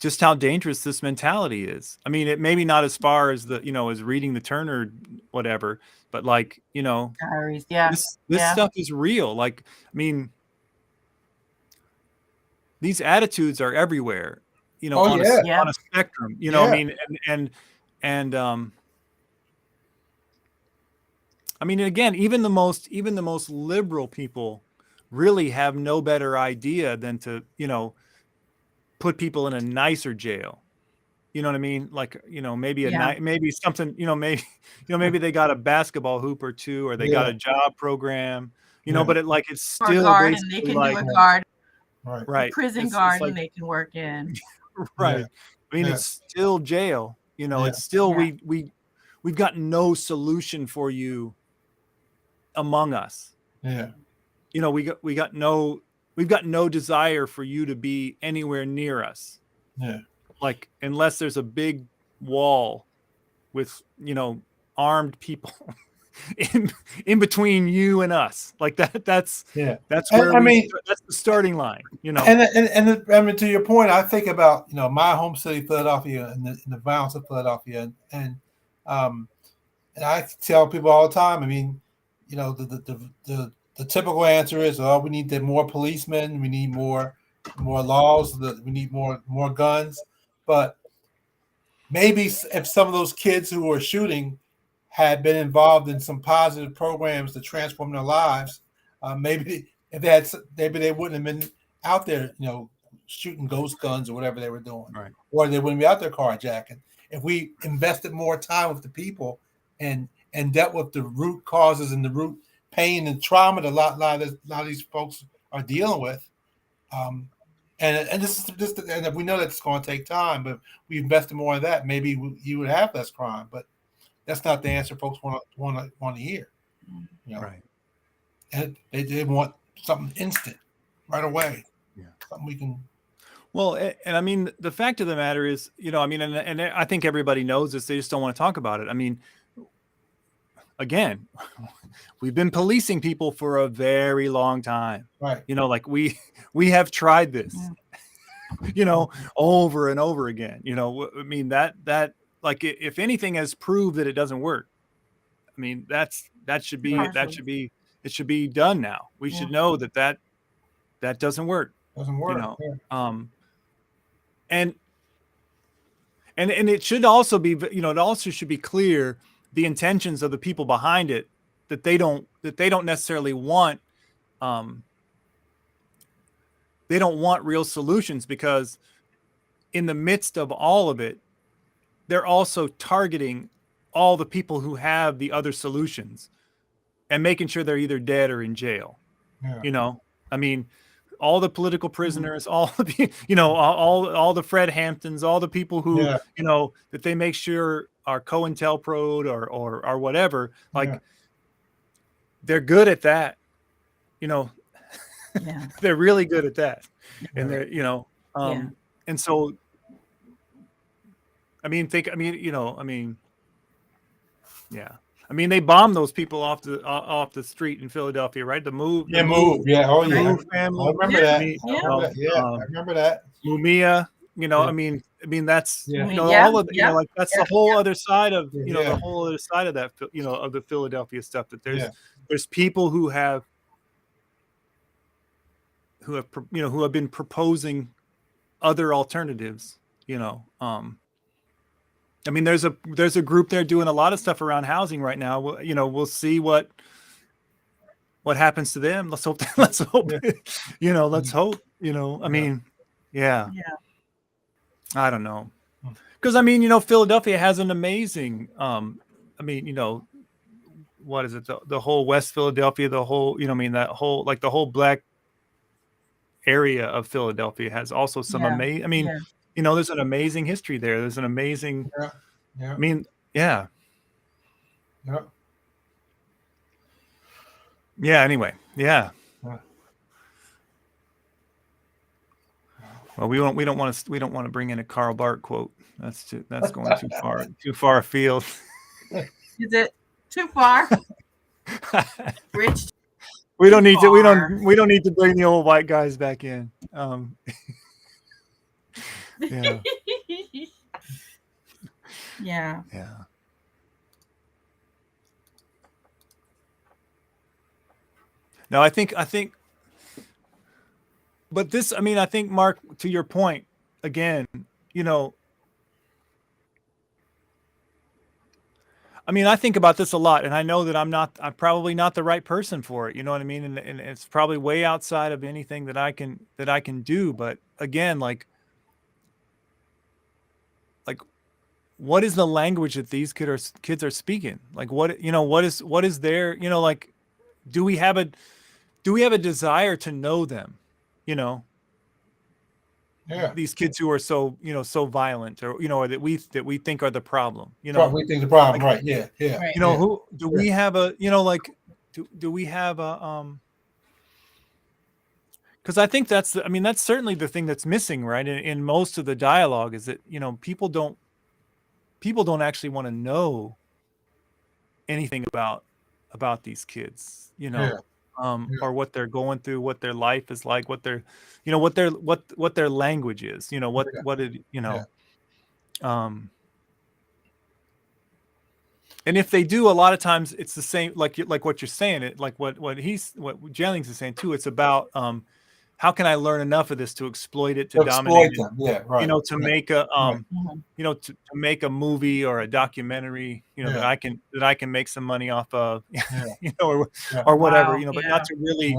Speaker 1: just how dangerous this mentality is. I mean, it maybe not as far as as reading the Turner, whatever, but like,
Speaker 3: Diaries,
Speaker 1: this stuff is real. Like, I mean, these attitudes are everywhere, on a spectrum, I mean, and I mean, again, even the most liberal people really have no better idea than to, put people in a nicer jail. You know what I mean? Like, maybe maybe something, maybe they got a basketball hoop or two, or they got a job program, but it's still
Speaker 3: garden, they can
Speaker 1: like,
Speaker 3: do a garden,
Speaker 1: right?
Speaker 3: Prison garden, they can work in,
Speaker 1: right? I mean, it's still jail. It's still we've got no solution for you among us.
Speaker 2: Yeah.
Speaker 1: We've got no desire for you to be anywhere near us.
Speaker 2: Yeah.
Speaker 1: Like, unless there's a big wall with, armed people in between you and us. Like that's where that's the starting line,
Speaker 2: And I mean, to your point, I think about, my home city, Philadelphia, and the violence of Philadelphia. And And I tell people all the time. I mean, the typical answer is, "Oh, we need more policemen. We need more laws. We need more guns." But maybe if some of those kids who were shooting had been involved in some positive programs to transform their lives, maybe if they had, maybe they wouldn't have been out there, shooting ghost guns or whatever they were doing,
Speaker 1: Right.
Speaker 2: or they wouldn't be out there carjacking. If we invested more time with the people and dealt with the root causes and the root pain and trauma that a lot of these folks are dealing with, and this and we know that's going to take time, but we invested more in that, maybe you would have less crime. But that's not the answer folks want to hear.
Speaker 1: Right.
Speaker 2: And they want something instant, right away.
Speaker 1: Yeah.
Speaker 2: Something we can.
Speaker 1: Well, and I mean, the fact of the matter is, I mean, and I think everybody knows this. They just don't want to talk about it. I mean, again, we've been policing people for a very long time.
Speaker 2: Right.
Speaker 1: Like we have tried this, over and over again. I mean, that like, if anything has proved that it doesn't work, I mean, that should be it should be done now. We should know that doesn't work.
Speaker 2: Doesn't work.
Speaker 1: And it should also be, it also should be clear the intentions of the people behind it, that they don't necessarily want, they don't want real solutions, because in the midst of all of it, they're also targeting all the people who have the other solutions and making sure they're either dead or in jail.
Speaker 2: Yeah.
Speaker 1: I mean, all the political prisoners, all the, all the Fred Hamptons, all the people who, that they make sure are COINTELPRO'd or whatever, like, they're good at that, they're really good at that. And they're, and so, I mean, I mean, they bombed those people off the street in Philadelphia, right? The move.
Speaker 2: Yeah, move. Yeah. Oh, yeah.
Speaker 1: Move family.
Speaker 2: I remember that.
Speaker 1: I
Speaker 2: I remember that.
Speaker 1: Mumia. I mean, that's all of like, that's the whole other side of the whole other side of that of the Philadelphia stuff. That there's people who have been proposing other alternatives. I mean, there's a group there doing a lot of stuff around housing right now. We'll see what happens to them. Let's hope. Let's hope. Let's hope. I mean, yeah. I don't know, because I mean, Philadelphia has an amazing. I mean, what is it? The whole West Philadelphia, the whole. I mean, that whole, like, the whole black area of Philadelphia has also some amazing. I mean. There's an amazing history there. There's an amazing.
Speaker 2: Yeah.
Speaker 1: I mean, yeah.
Speaker 2: Yeah.
Speaker 1: Yeah. Anyway, yeah. Well, we don't want to bring in a Karl Barth quote. That's going too far afield.
Speaker 3: Is it too far? Rich.
Speaker 1: We don't need to bring the old white guys back in. Yeah.
Speaker 3: Yeah.
Speaker 1: No, I think, but this, I mean, I think, Mark, to your point again, I mean, I think about this a lot, and I know that I'm probably not the right person for it. You know what I mean? And it's probably way outside of anything that I can do. But again, like, what is the language that these kids are speaking? Like, what is their, like, do we have a desire to know them? These kids who are so, so violent, or, or that we think are the problem,
Speaker 2: We think the problem,
Speaker 1: like,
Speaker 2: right. Yeah.
Speaker 3: Right.
Speaker 1: Who do we have a, like, do we have a, because I think that's certainly the thing that's missing, right? In most of the dialogue, is that, people don't actually want to know anything about these kids, or what they're going through, what their life is like, what their, what their language is, And if they do, a lot of times it's the same, like what you're saying, it like what Jennings is saying too. It's about how can I learn enough of this to exploit it, to dominate it,
Speaker 2: them. Yeah, right.
Speaker 1: to make a
Speaker 2: Right.
Speaker 1: to make a movie or a documentary, that I can make some money off of, or whatever,
Speaker 3: Wow.
Speaker 1: but not to really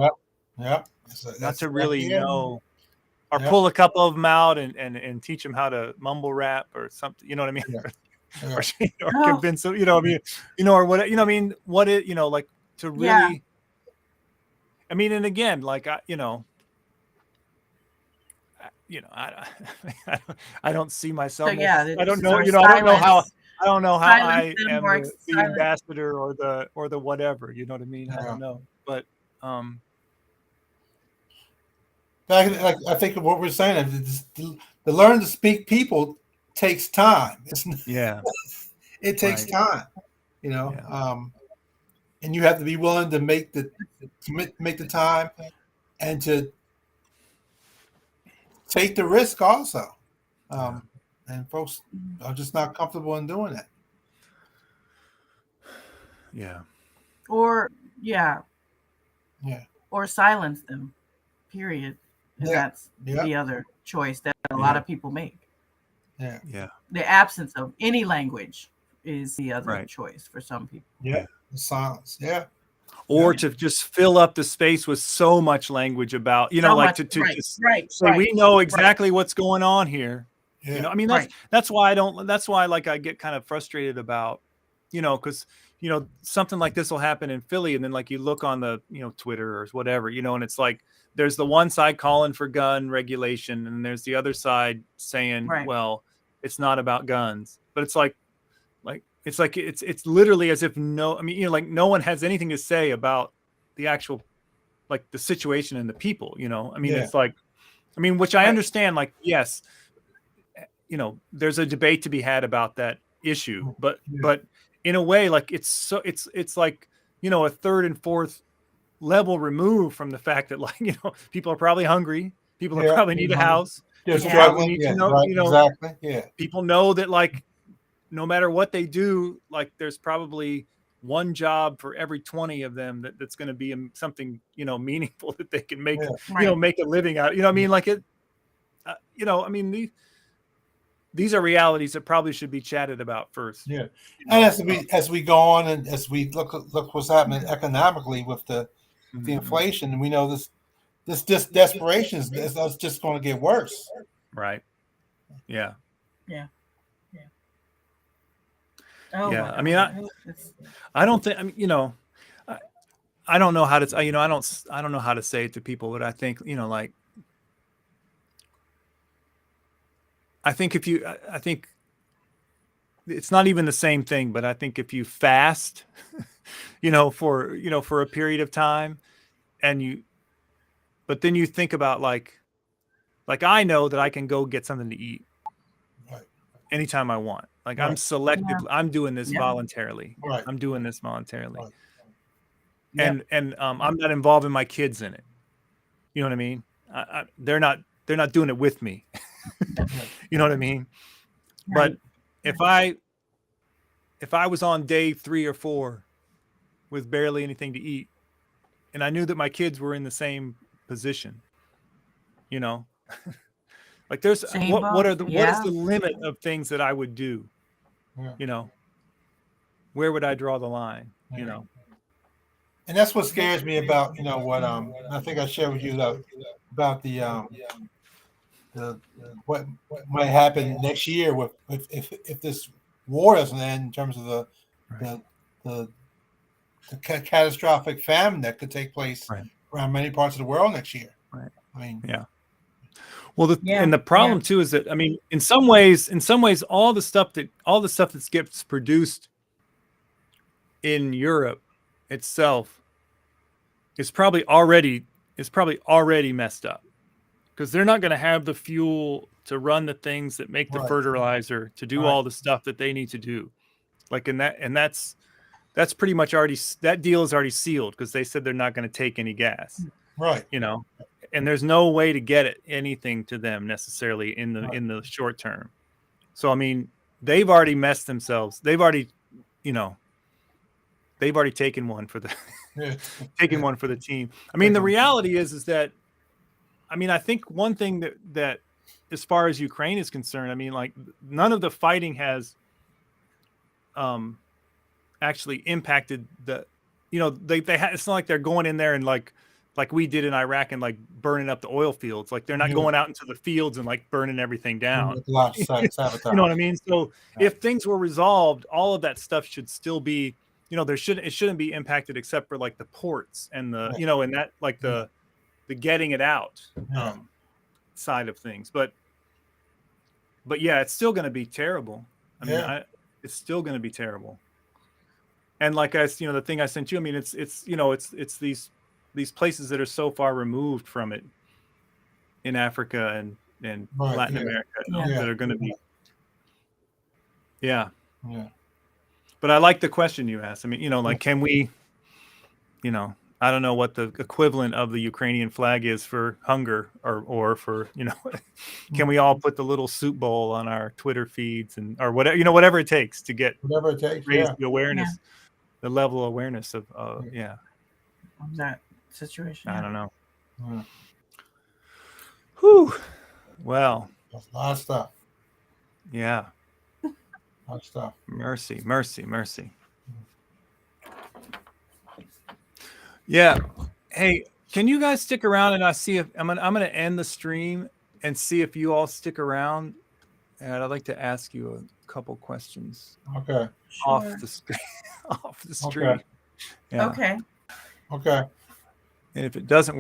Speaker 1: not to really know, or pull a couple of them out and teach them how to mumble rap or something, you know what I mean? Or convince them, or what, what it, like to really, I mean, and again, like, I don't see myself.
Speaker 3: So,
Speaker 1: I don't know. I don't know how I am the ambassador or the whatever. You know what I mean? I don't know. But
Speaker 2: I think what we're saying is to learn to speak people takes time. It takes time. And you have to be willing to make the time and to take the risk also. And folks are just not comfortable in doing that.
Speaker 3: Or silence them, period. And that's the other choice that a lot of people make. The absence of any language is the other choice for some people.
Speaker 2: The silence.
Speaker 1: Or to just fill up the space with so much language about, we know exactly what's going on here. I mean, that's why I get kind of frustrated about, because, something like this will happen in Philly. And then like you look on the, Twitter or whatever, and it's like, there's the one side calling for gun regulation. And there's the other side saying, well, it's not about guns, but it's like, it's literally as if no one has anything to say about the actual, like the situation and the people, I mean, it's like, which I understand, like, yes, there's a debate to be had about that issue, but in a way, like it's like, a third and fourth level removed from the fact that, like, people are probably hungry. People are probably need a house. People know that, like, no matter what they do, like there's probably one job for every 20 of them that's going to be something, meaningful that they can make, make a living out. Like it, these are realities that probably should be chatted about first.
Speaker 2: And as we go on and as we look what's happening economically with the inflation, and we know this desperation is just going to get worse.
Speaker 1: Right. Yeah.
Speaker 3: Oh,
Speaker 1: yeah. I mean, I don't think, I don't know how to, I don't know how to say it to people, but I think, like, I think it's not even the same thing, but I think if you fast, for a period of time, but then you think about like I know that I can go get something to eat anytime I want. Like I'm selective. I'm doing this voluntarily. I'm doing this voluntarily. And I'm not involving my kids in it. You know what I mean? They're not doing it with me. You know what I mean? But if I was on day 3 or 4 with barely anything to eat, and I knew that my kids were in the same position, like there's what is the limit of things that I would do? Where would I draw the line? And
Speaker 2: that's what scares me about, what I think I shared with you about the what might happen next year if this war doesn't end, in terms of the catastrophic famine that could take place around many parts of the world next year. I mean,
Speaker 1: well, and the problem too is that, in some ways, all the stuff that gets produced in Europe itself is probably already messed up, because they're not going to have the fuel to run the things that make the fertilizer, to do all the stuff that they need to do. Like, that's pretty much that deal is already sealed, because they said they're not going to take any gas. And there's no way to get anything to them necessarily in the short term. So, they've already messed themselves. They've already, they've already taken one for the
Speaker 2: Yeah.
Speaker 1: taken one for the team. I mean, the reality is that, I mean, I think one thing that as far as Ukraine is concerned, I mean, like none of the fighting has actually impacted the, it's not like they're going in there and like we did in Iraq and like burning up the oil fields. Like they're not going out into the fields and like burning everything down. You know what I mean? So if things were resolved, all of that stuff should still be, it shouldn't be impacted except for like the ports and the, and that like the getting it out side of things. But yeah, it's still going to be terrible. I mean, it's still going to be terrible. And like the thing I sent you, I mean, it's these places that are so far removed from it in Africa and Latin America that are going to be. Yeah. But I like the question you asked. I mean, like, can we, I don't know what the equivalent of the Ukrainian flag is for hunger or for, can we all put the little soup bowl on our Twitter feeds or whatever, whatever it takes to raise the awareness, the level of awareness of
Speaker 3: of that situation.
Speaker 1: I don't know. Whew. Well,
Speaker 2: that's a lot of stuff.
Speaker 1: Yeah.
Speaker 2: A lot of stuff.
Speaker 1: Mercy. Yeah. Hey, can you guys stick around and I see if I'm gonna end the stream and see if you all stick around, and I'd like to ask you a couple questions.
Speaker 2: Okay.
Speaker 1: Off the stream. Off the stream.
Speaker 2: Okay.
Speaker 1: Yeah.
Speaker 3: Okay.
Speaker 2: Okay.
Speaker 1: And if it doesn't